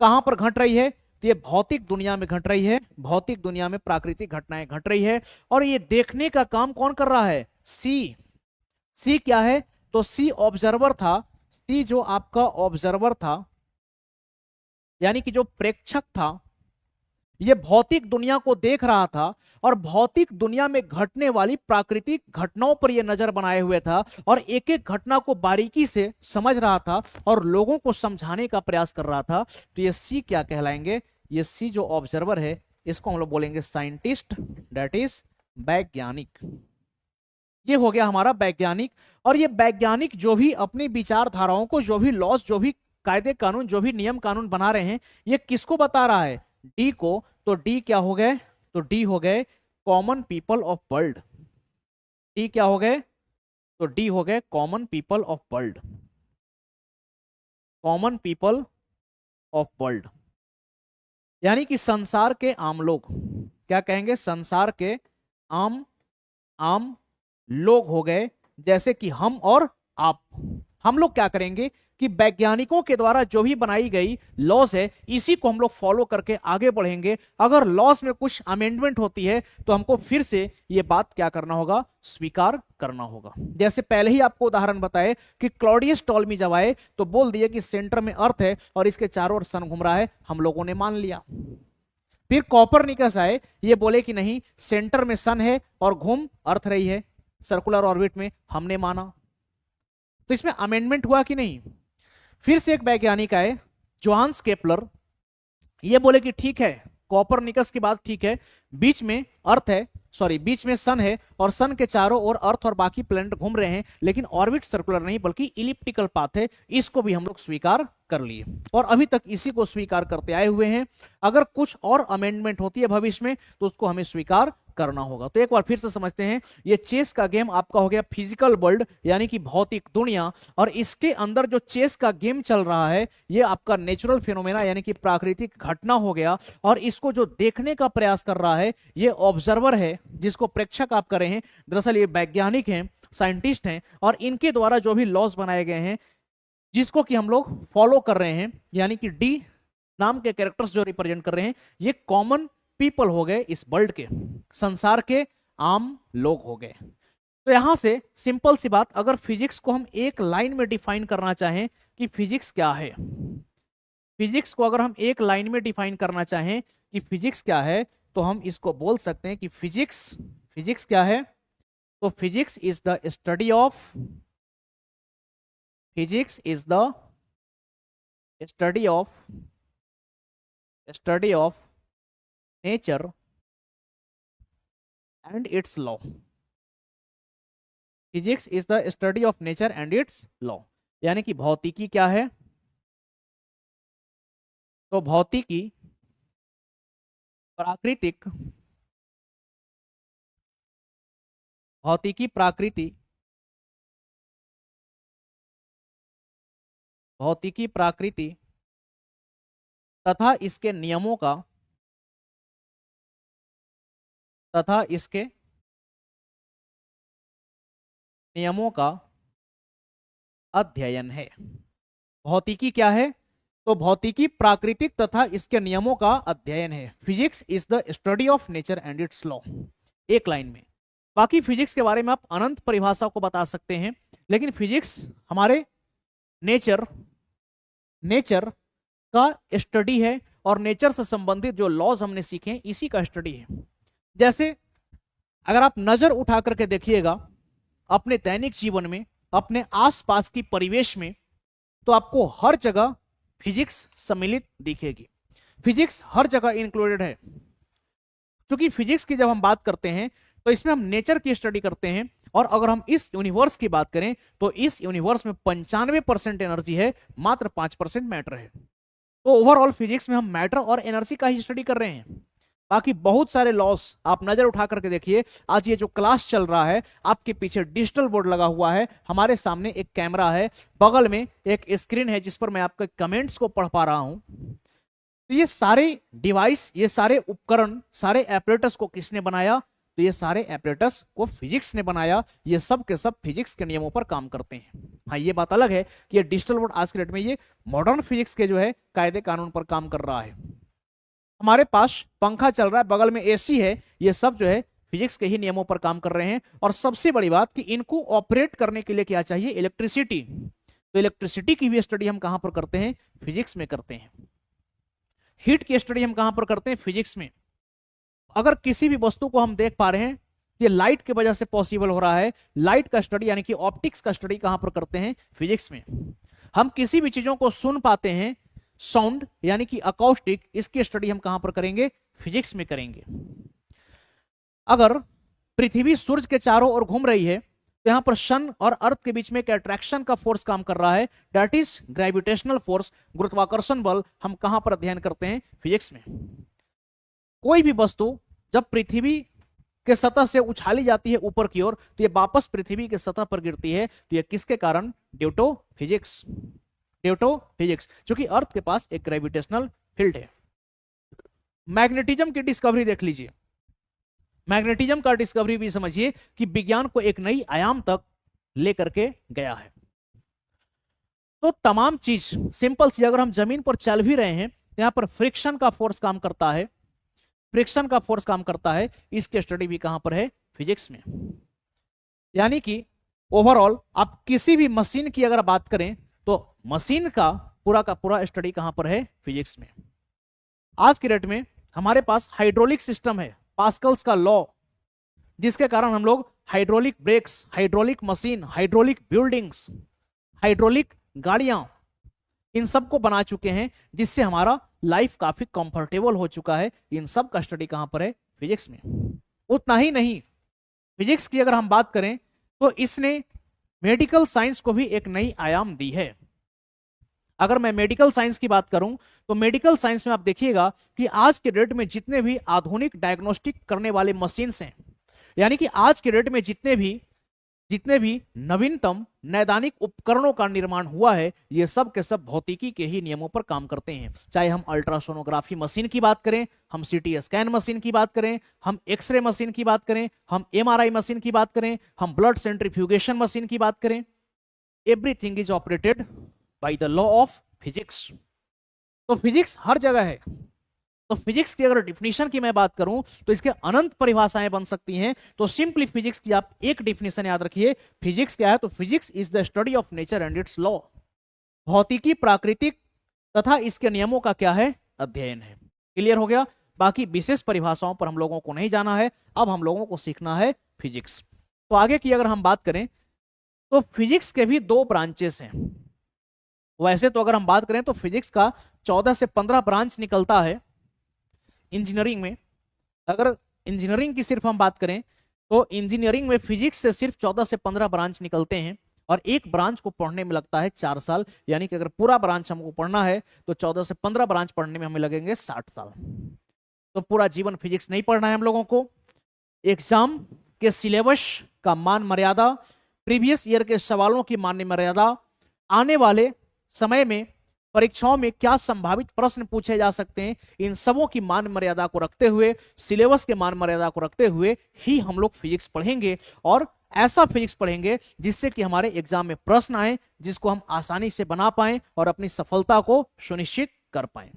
कहां पर घट रही है, तो ये भौतिक दुनिया में घट रही है, भौतिक दुनिया में प्राकृतिक घटनाएं घट रही है। और ये देखने का काम कौन कर रहा है, सी क्या है, तो सी ऑब्जर्वर था, सी जो आपका ऑब्जर्वर था यानी कि जो प्रेक्षक था, ये भौतिक दुनिया को देख रहा था और भौतिक दुनिया में घटने वाली प्राकृतिक घटनाओं पर यह नजर बनाए हुए था, और एक एक घटना को बारीकी से समझ रहा था और लोगों को समझाने का प्रयास कर रहा था। तो ये सी क्या कहलाएंगे, ये सी जो ऑब्जर्वर है इसको हम लोग बोलेंगे साइंटिस्ट, दैट इज वैज्ञानिक। ये हो गया हमारा वैज्ञानिक। और ये वैज्ञानिक जो भी अपनी विचारधाराओं को, जो भी लॉस, जो भी कायदे कानून, जो भी नियम कानून बना रहे हैं, ये किसको बता रहा है? डी को। तो डी क्या हो गए? तो डी हो गए common people of world. D क्या हो गए? तो डी हो गए common people of world. Common people of world यानी कि संसार के आम लोग। क्या कहेंगे? संसार के आम आम लोग हो गए, जैसे कि हम और आप। हम लोग क्या करेंगे कि वैज्ञानिकों के द्वारा जो भी बनाई गई लॉज है, इसी को हम लोग फॉलो करके आगे बढ़ेंगे। अगर लॉज में कुछ अमेंडमेंट होती है तो हमको फिर से ये बात क्या करना होगा? स्वीकार करना होगा। जैसे पहले ही आपको उदाहरण बताए कि क्लॉडियस टॉलमी जब आए तो बोल दिए कि सेंटर में अर्थ है और इसके चारों ओर सन घूम रहा है, हम लोगों ने मान लिया। फिर कॉपरनिकस आए, ये बोले कि नहीं, सेंटर में सन है और घूम अर्थ रही है सर्कुलर ऑर्बिट में, हमने माना। तो इसमें अमेंडमेंट हुआ कि नहीं? फिर से एक वैज्ञानिक आए, जोहान्स केपलर, ये बोले कि ठीक है, कॉपरनिकस की बात ठीक है, बीच में अर्थ है, सॉरी बीच में सन है और सन के चारों ओर अर्थ और बाकी प्लैनेट घूम रहे हैं, लेकिन ऑर्बिट सर्कुलर नहीं बल्कि इलिप्टिकल पाथ है। इसको भी हम लोग स्वीकार कर लिए और अभी तक इसी को स्वीकार करते आए हुए हैं। अगर कुछ और अमेंडमेंट होती है भविष्य में तो उसको हमें स्वीकार करना होगा। तो एक बार फिर से समझते हैं, ये चेस का गेम आपका हो गया फिजिकल वर्ल्ड यानी कि भौतिक दुनिया, और इसके अंदर जो चेस का गेम चल रहा है ये आपका नेचुरल फिनोमेना यानी कि प्राकृतिक घटना हो गया। और इसको जो देखने का प्रयास कर रहा है ये ऑब्जर्वर है, जिसको प्रेक्षक आप कर रहे हैं। दरअसल ये वैज्ञानिक हैं, साइंटिस्ट हैं, और इनके द्वारा जो भी लॉज बनाए गए हैं जिसको कि हम लोग फॉलो कर रहे हैं, यानी कि डी नाम के कैरेक्टर्स जो रिप्रेजेंट कर रहे हैं, ये कॉमन पीपल हो गए इस वर्ल्ड के, संसार के आम लोग हो गए। तो यहां से सिंपल सी बात, अगर फिजिक्स को हम एक लाइन में डिफाइन करना चाहें कि फिजिक्स क्या है, फिजिक्स को अगर हम एक लाइन में डिफाइन करना चाहें कि फिजिक्स क्या है, तो हम इसको बोल सकते हैं कि फिजिक्स क्या है? तो physics is the study of study of nature and it's law. Physics is the study of nature and it's law यानी कि भौतिकी क्या है? तो भौतिकी प्राकृतिक प्रकृति तथा इसके नियमों का अध्ययन है। भौतिकी क्या है? तो भौतिकी प्राकृतिक तथा इसके नियमों का अध्ययन है। Physics is the study of nature and it's law, एक लाइन में। बाकी फिजिक्स के बारे में आप अनंत परिभाषा को बता सकते हैं, लेकिन फिजिक्स हमारे नेचर का स्टडी है और नेचर से संबंधित जो लॉज हमने सीखे हैं इसी का स्टडी है। जैसे अगर आप नजर उठा करके देखिएगा अपने दैनिक जीवन में, अपने आसपास की परिवेश में, तो आपको हर जगह फिजिक्स सम्मिलित दिखेगी। फिजिक्स हर जगह इंक्लूडेड है। क्योंकि फिजिक्स की जब हम बात करते हैं तो इसमें हम नेचर की स्टडी करते हैं, और अगर हम इस यूनिवर्स की बात करें तो इस यूनिवर्स में 95% एनर्जी है, मात्र 5% मैटर है। तो ओवरऑल फिजिक्स में हम मैटर और एनर्जी का ही स्टडी कर रहे हैं। बाकी बहुत सारे लॉस आप नजर उठा करके देखिए। आज ये जो क्लास चल रहा है, आपके पीछे डिजिटल बोर्ड लगा हुआ है, हमारे सामने एक कैमरा है, बगल में एक स्क्रीन है जिस पर मैं आपके कमेंट्स को पढ़ पा रहा हूं। तो ये सारे डिवाइस, ये सारे उपकरण, सारे एपरेटस को किसने बनाया? तो ये सारे एपरेटस को फिजिक्स ने बनाया। ये सब के सब फिजिक्स के नियमों पर काम करते हैं। हाँ, ये बात अलग है कि ये डिजिटल बोर्ड आज के डेट में ये मॉडर्न फिजिक्स के जो है कायदे कानून पर काम कर रहा है। हमारे पास पंखा चल रहा है, बगल में एसी है, ये सब जो है फिजिक्स के ही नियमों पर काम कर रहे हैं। और सबसे बड़ी बात कि इनको ऑपरेट करने के लिए क्या चाहिए? इलेक्ट्रिसिटी। तो इलेक्ट्रिसिटी की भी स्टडी हम कहां पर करते हैं? फिजिक्स में करते हैं। हीट की स्टडी हम कहां पर करते हैं? फिजिक्स में। अगर किसी भी वस्तु को हम देख पा रहे हैं, ये लाइट की वजह से पॉसिबल हो रहा है, लाइट का स्टडी यानी कि ऑप्टिक्स का स्टडी कहां पर करते हैं? फिजिक्स में। हम किसी भी चीजों को सुन पाते हैं, साउंड यानी कि अकॉस्टिक, इसकी स्टडी हम कहां पर करेंगे? फिजिक्स में करेंगे। अगर पृथ्वी सूर्य के चारों ओर घूम रही है तो यहाँ पर सन और अर्थ के बीच में एक अट्रैक्शन का फोर्स काम कर रहा है, दैट इज ग्रेविटेशनल फोर्स, गुरुत्वाकर्षण बल। हम कहां पर अध्ययन करते हैं? फिजिक्स में। कोई भी वस्तु जब पृथ्वी के सतह से उछाली जाती है ऊपर की ओर, तो ये वापस पृथ्वी के सतह पर गिरती है। तो ये किसके कारण? Due to physics, due to physics, क्योंकि अर्थ के पास एक ग्रेविटेशनल फील्ड है। मैग्नेटिज्म की डिस्कवरी देख लीजिए। मैग्नेटिज्म का डिस्कवरी भी समझिए कि विज्ञान को एक नई आयाम तक लेकर के गया है। तो तमाम चीज सिंपल सी, अगर हम जमीन पर चल भी रहे हैं तो यहां पर फ्रिक्शन का फोर्स काम करता है, फ्रिक्शन का फोर्स काम करता है। इसकी स्टडी भी कहां पर है? फिजिक्स में। यानी कि ओवरऑल आप किसी भी मशीन की अगर बात करें तो मशीन का पूरा स्टडी कहां पर है? फिजिक्स में। आज की डेट में हमारे पास हाइड्रोलिक सिस्टम है, पास्कल्स का लॉ, जिसके कारण हम लोग hydraulic breaks, hydraulic machine, hydraulic buildings, hydraulic गाड़ियां, इन सब को बना चुके हैं, जिससे हमारा लाइफ काफी कंफर्टेबल हो चुका है। इन सब का स्टडी कहां पर है? फिजिक्स में। उतना ही नहीं, फिजिक्स की अगर हम बात करें तो इसने मेडिकल साइंस को भी एक नई आयाम दी है। अगर मैं मेडिकल साइंस की बात करूं तो मेडिकल साइंस में आप देखिएगा कि आज के डेट में जितने भी आधुनिक डायग्नोस्टिक करने वाले मशीन्स हैं, यानी कि आज के डेट में जितने भी नवीनतम नैदानिक उपकरणों का निर्माण हुआ है, ये सब के सब भौतिकी के ही नियमों पर काम करते हैं। चाहे हम अल्ट्रासोनोग्राफी मशीन की बात करें, हम सीटी स्कैन मशीन की बात करें, हम एक्सरे मशीन की बात करें, हम एमआरआई मशीन की बात करें, हम ब्लड सेंट्रीफ्यूगेशन मशीन की बात करें, everything is operated by the law of physics. तो फिजिक्स हर जगह है। तो फिजिक्स की अगर डिफिनीशन की मैं बात करूं तो इसके अनंत परिभाषाएं बन सकती हैं। तो सिंपली फिजिक्स की आप एक डिफिनीशन याद रखिए। फिजिक्स क्या है? तो physics is the study of nature and it's law. भौतिकी, प्राकृतिक तथा इसके नियमों का क्या है? अध्ययन है। क्लियर हो गया? बाकी विशेष परिभाषाओं पर हम लोगों को नहीं जाना है, अब हम लोगों को सीखना है फिजिक्स। तो आगे की अगर हम बात करें तो फिजिक्स के भी दो ब्रांचेस हैं। वैसे तो अगर हम बात करें तो फिजिक्स का 14 से 15 ब्रांच निकलता है इंजीनियरिंग में। अगर इंजीनियरिंग की सिर्फ हम बात करें तो इंजीनियरिंग में फिजिक्स से सिर्फ 14 से 15 ब्रांच निकलते हैं, और एक ब्रांच को पढ़ने में लगता है 4 साल। यानी कि अगर पूरा ब्रांच हमको पढ़ना है तो 14 से 15 ब्रांच पढ़ने में हमें लगेंगे 60 साल। तो पूरा जीवन फिजिक्स नहीं पढ़ना है हम लोगों को। एग्जाम के सिलेबस का मान मर्यादा, प्रीवियस ईयर के सवालों की मान मर्यादा, आने वाले समय में परीक्षाओं में क्या संभावित प्रश्न पूछे जा सकते हैं, इन सबों की मान मर्यादा को रखते हुए, सिलेबस के मान मर्यादा को रखते हुए ही हम लोग फिजिक्स पढ़ेंगे। और ऐसा फिजिक्स पढ़ेंगे जिससे कि हमारे एग्जाम में प्रश्न आए, जिसको हम आसानी से बना पाएं और अपनी सफलता को सुनिश्चित कर पाएं।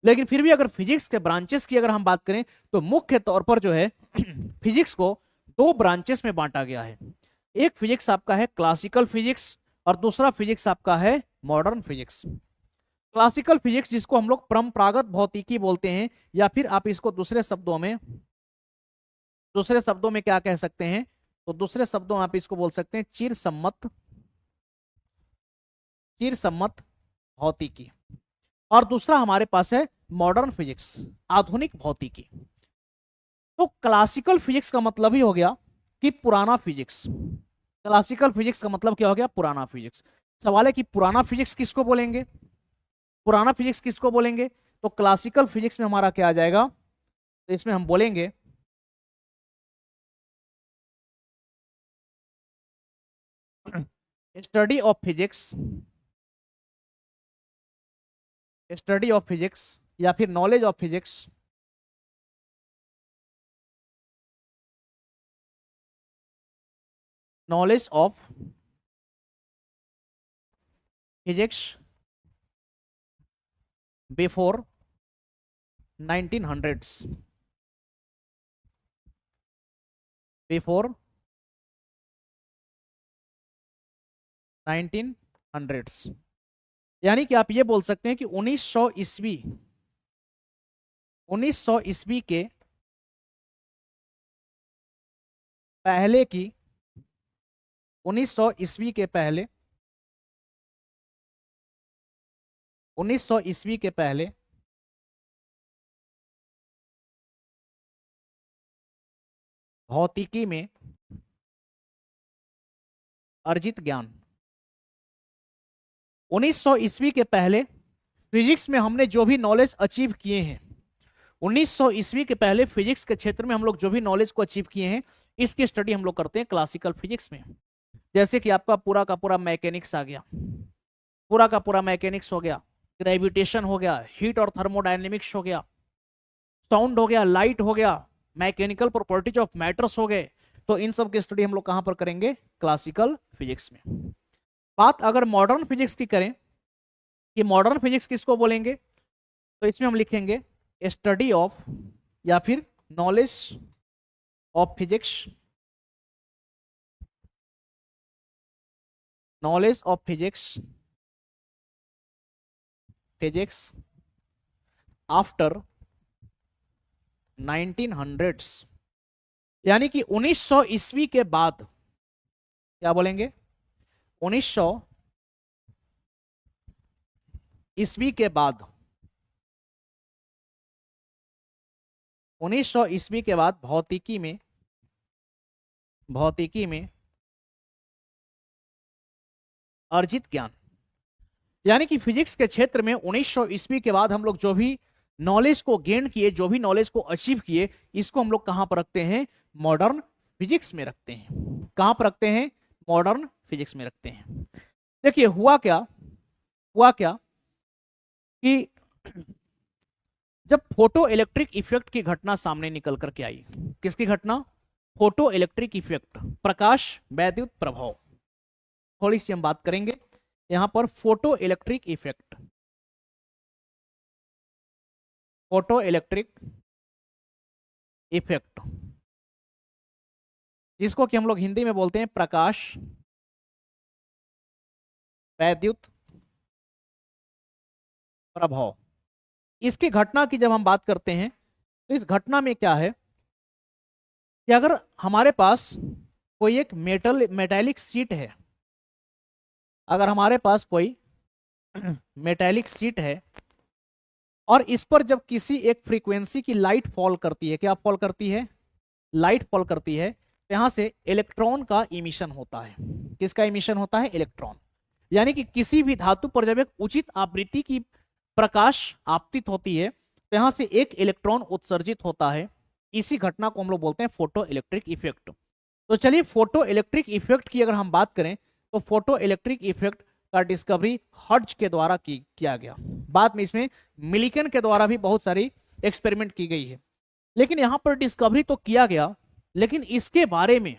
लेकिन फिर भी अगर फिजिक्स के ब्रांचेस की अगर हम बात करें तो मुख्य तौर पर जो है फिजिक्स को दो ब्रांचेस में बांटा गया है। एक फिजिक्स आपका है क्लासिकल फिजिक्स, और दूसरा फिजिक्स आपका है मॉडर्न फिजिक्स। क्लासिकल फिजिक्स जिसको हम लोग परंपरागत भौतिकी बोलते हैं, या फिर आप इसको दूसरे शब्दों में क्या कह सकते हैं? तो दूसरे शब्दों में आप इसको बोल सकते हैं चिर सम्मत भौतिकी। और दूसरा हमारे पास है मॉडर्न फिजिक्स, आधुनिक भौतिकी। तो क्लासिकल फिजिक्स का मतलब ही हो गया कि पुराना फिजिक्स। क्लासिकल फिजिक्स का मतलब क्या हो गया? पुराना फिजिक्स। सवाल है कि पुराना फिजिक्स किसको बोलेंगे? पुराना फिजिक्स किसको बोलेंगे? तो क्लासिकल फिजिक्स में हमारा क्या आ जाएगा? तो इसमें हम बोलेंगे study of physics, study of physics या फिर knowledge of physics, knowledge of physics before 1900s, before 1900s। यानी कि आप ये बोल सकते हैं कि 1900 ईस्वी के पहले की 1900 ईस्वी के पहले 1900 ईस्वी के पहले भौतिकी में अर्जित ज्ञान। 1900 ईस्वी के पहले फिजिक्स में हमने जो भी नॉलेज अचीव किए हैं, 1900 ईस्वी के पहले फिजिक्स के क्षेत्र में हम लोग जो भी नॉलेज को अचीव किए हैं, इसकी स्टडी हम लोग करते हैं क्लासिकल फिजिक्स में। जैसे कि आपका पूरा का पूरा मैकेनिक्स आ गया, पूरा का पूरा मैकेनिक्स हो गया, ग्रेविटेशन हो गया, हीट और थर्मोडायनेमिक्स हो गया, साउंड हो गया, लाइट हो गया, मैकेनिकल प्रॉपर्टीज ऑफ मैटर्स हो गए। तो इन सब की स्टडी हम लोग कहां पर करेंगे? क्लासिकल फिजिक्स में। बात अगर मॉडर्न फिजिक्स की करें कि मॉडर्न फिजिक्स किसको बोलेंगे, तो इसमें हम लिखेंगे स्टडी ऑफ या फिर knowledge of physics, knowledge of physics, physics after 1900s, यानी कि 1900 ईस्वी के बाद। क्या बोलेंगे? 1900 ईस्वी के बाद, 1900 ईस्वी के बाद भौतिकी में अर्जित ज्ञान, यानी कि फिजिक्स के क्षेत्र में 1900 ईस्वी के बाद हम लोग जो भी नॉलेज को गेन किए, जो भी नॉलेज को अचीव किए, इसको हम लोग कहां पर रखते हैं? मॉडर्न फिजिक्स में रखते हैं। कहां पर रखते हैं? मॉडर्न फिजिक्स में रखते हैं। देखिए हुआ क्या कि जब फोटो इलेक्ट्रिक इफेक्ट की घटना सामने निकल करके आई, किसकी घटना? फोटो इलेक्ट्रिक इफेक्ट, प्रकाश वैद्युत प्रभाव। थोड़ी सी हम बात करेंगे यहां पर photo electric effect, photo electric effect, जिसको कि हम लोग हिंदी में बोलते हैं प्रकाश वैद्युत प्रभाव। इसकी घटना की जब हम बात करते हैं तो इस घटना में क्या है कि अगर हमारे पास कोई एक मेटालिक सीट है, अगर हमारे पास कोई मेटालिक सीट है और इस पर जब किसी एक फ्रीक्वेंसी की लाइट फॉल करती है, क्या फॉल करती है? लाइट फॉल करती है, तो यहां से इलेक्ट्रॉन का इमिशन होता है। किसका इमिशन होता है? इलेक्ट्रॉन। यानी कि किसी भी धातु पर जब एक उचित आवृत्ति की प्रकाश आपतित होती है तो यहां से एक इलेक्ट्रॉन उत्सर्जित होता है। इसी घटना को हम लोग बोलते हैं फोटो इलेक्ट्रिक इफेक्ट। तो चलिए फोटो इलेक्ट्रिक इफेक्ट की अगर हम बात करें तो फोटो इलेक्ट्रिक इफेक्ट का डिस्कवरी हर्ट्ज के द्वारा किया गया। बाद में इसमें मिलिकन के द्वारा भी बहुत सारी एक्सपेरिमेंट की गई है, लेकिन यहां पर डिस्कवरी तो किया गया, लेकिन इसके बारे में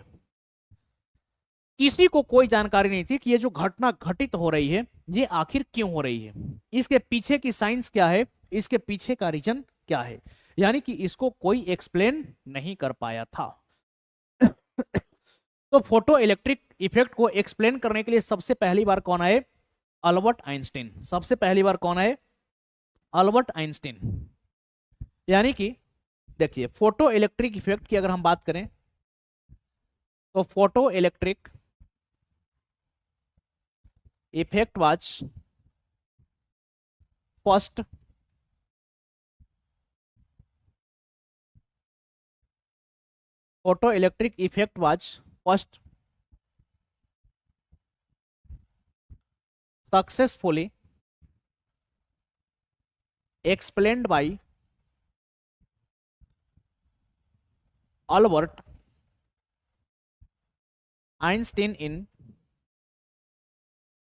किसी को कोई जानकारी नहीं थी कि ये जो घटना घटित हो रही है ये आखिर क्यों हो रही है, इसके पीछे की साइंस क्या है, इसके पीछे का रीजन क्या है, यानी कि इसको कोई एक्सप्लेन नहीं कर पाया था। तो फोटो इलेक्ट्रिक इफेक्ट को एक्सप्लेन करने के लिए सबसे पहली बार कौन आए? Albert Einstein. सबसे पहली बार कौन आए? Albert Einstein. यानी कि देखिए फोटो इलेक्ट्रिक इफेक्ट की अगर हम बात करें तो photo electric effect was first photoelectric effect was first successfully explained by Albert Einstein in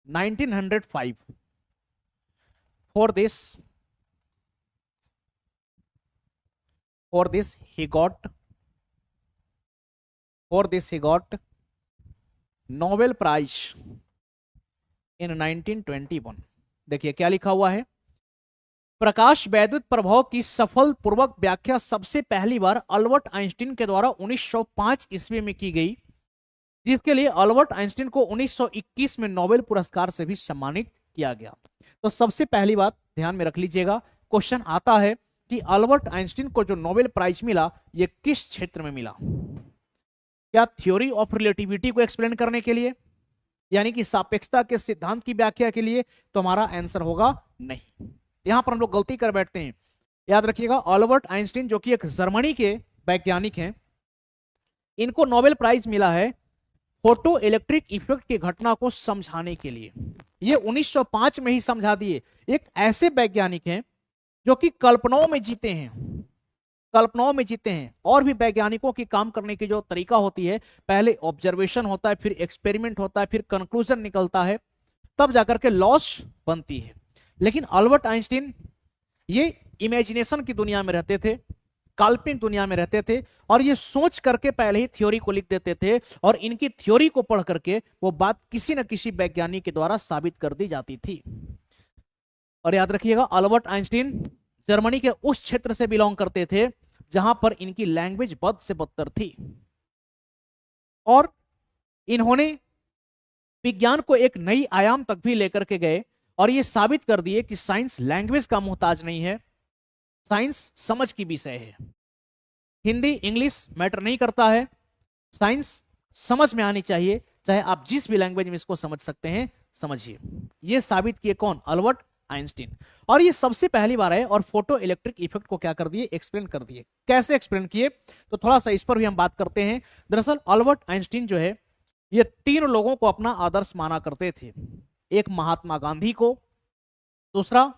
1905. For this he got Nobel prize in 1921। देखिए क्या लिखा हुआ है, प्रकाश वैद्युत प्रभाव की सफल पूर्वक व्याख्या सबसे पहली बार अल्बर्ट आइंस्टीन के द्वारा 1905 ईस्वी में की गई, जिसके लिए अल्बर्ट आइंस्टीन को 1921 में नोबेल पुरस्कार से भी सम्मानित किया गया। तो सबसे पहली बात ध्यान में रख लीजिएगा, क्वेश्चन आता है कि अल्बर्ट आइंस्टीन को जो नोबेल प्राइज मिला ये किस क्षेत्र में मिला? क्या थ्योरी ऑफ रिलेटिविटी को एक्सप्लेन करने के लिए, यानी कि सापेक्षता के सिद्धांत की व्याख्या के लिए? तो हमारा आंसर होगा नहीं। यहां पर हम लोग गलती कर बैठते हैं। याद रखिएगा अल्बर्ट आइंस्टीन जो कि एक जर्मनी के वैज्ञानिक हैं, इनको नोबेल प्राइज मिला है फोटो इलेक्ट्रिक इफेक्ट की घटना को समझाने के लिए। ये 1905 में ही समझा दिए। एक ऐसे वैज्ञानिक हैं जो कि कल्पनाओं में जीते हैं, कल्पनाओं में जीते हैं। और भी वैज्ञानिकों की काम करने की जो तरीका होती है, पहले ऑब्जर्वेशन होता है, फिर एक्सपेरिमेंट होता है, फिर कंक्लूजन निकलता है, तब जाकर के लॉस बनती है। लेकिन अल्बर्ट आइंस्टीन ये इमेजिनेशन की दुनिया में रहते थे, काल्पनिक दुनिया में रहते थे, और ये सोच करके पहले ही थ्योरी को लिख देते थे, और इनकी थ्योरी को पढ़ करके वो बात किसी न किसी वैज्ञानिक के द्वारा साबित कर दी जाती थी। और याद रखिएगा, अल्बर्ट आइंस्टीन जर्मनी के उस क्षेत्र से बिलोंग करते थे जहां पर इनकी लैंग्वेज बद से बदतर थी, और इन्होंने विज्ञान को एक नई आयाम तक भी लेकर के गए, और ये साबित कर दिए कि साइंस लैंग्वेज का मोहताज नहीं है, साइंस समझ की विषय है। हिंदी इंग्लिश मैटर नहीं करता है, साइंस समझ में आनी चाहिए, चाहे आप जिस भी लैंग्वेज में इसको समझ सकते हैं, समझिए। ये साबित किए कौन? Albert Einstein. और ये सबसे पहली बार है, और फोटो इलेक्ट्रिक इफेक्ट को क्या कर दिए? एक्सप्लेन कर दिए। कैसे एक्सप्लेन किए, तो थोड़ा सा इस पर भी हम बात करते हैं। दरअसल अल्बर्ट आइंस्टीन जो है, ये 3 लोगों को अपना आदर्श माना करते थे। एक महात्मा गांधी को, दूसरा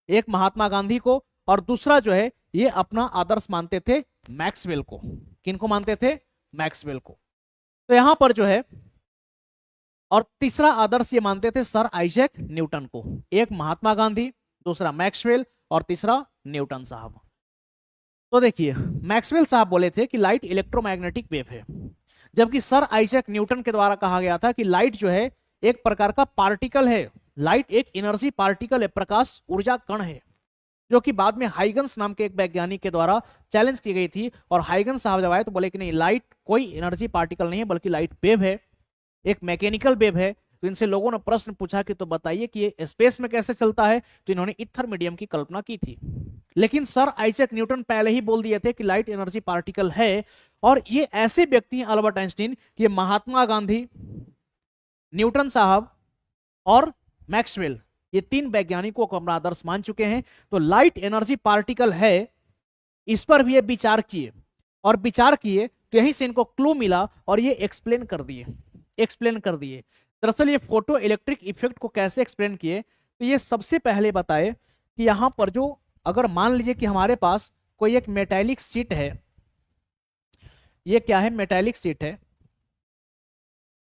एक महात्मा गांधी को, और दूसरा जो है ये अपना आदर्श मानते थे मैक्सवेल को। किनको मानते थे? मैक्सवेल को। तो यहां पर जो है, और तीसरा आदर्श ये मानते थे सर आइजैक न्यूटन को। एक महात्मा गांधी, दूसरा मैक्सवेल, और तीसरा न्यूटन साहब। तो देखिए, मैक्सवेल साहब बोले थे कि लाइट इलेक्ट्रोमैग्नेटिक वेव है, जबकि सर आइजैक न्यूटन के द्वारा कहा गया था कि लाइट जो है एक प्रकार का पार्टिकल है, लाइट एक एनर्जी पार्टिकल है, प्रकाश ऊर्जा कण है, जो कि बाद में हाइगन्स नाम के एक वैज्ञानिक के द्वारा चैलेंज की गई थी। और हाइगन्स साहब जब आए तो बोले कि नहीं, लाइट कोई एनर्जी पार्टिकल नहीं है, बल्कि लाइट वेव है, एक मैकेनिकल वेव है। तो इनसे लोगों ने प्रश्न पूछा कि तो बताइए कि ये स्पेस में कैसे चलता है, तो इन्होंने ईथर मीडियम की कल्पना की थी। लेकिन सर आइजैक न्यूटन पहले ही बोल दिए थे कि लाइट एनर्जी पार्टिकल है। और ये ऐसे व्यक्ति हैं अल्बर्ट आइंस्टीन, कि महात्मा गांधी, न्यूटन साहब और मैक्सवेल, ये 3 वैज्ञानिकों को अपना आदर्श मान चुके हैं। तो लाइट एनर्जी पार्टिकल है, इस पर भी ये विचार किए, और विचार किए तो यहीं से इनको क्लू मिला, और ये एक्सप्लेन कर दिए, एक्सप्लेन कर दिए। दरअसल ये फोटो इलेक्ट्रिक इफेक्ट को कैसे एक्सप्लेन किए, तो ये सबसे पहले बताए कि यहां पर जो, अगर मान लीजिए कि हमारे पास कोई एक मेटालिक शीट है, ये क्या है? मेटालिक शीट है।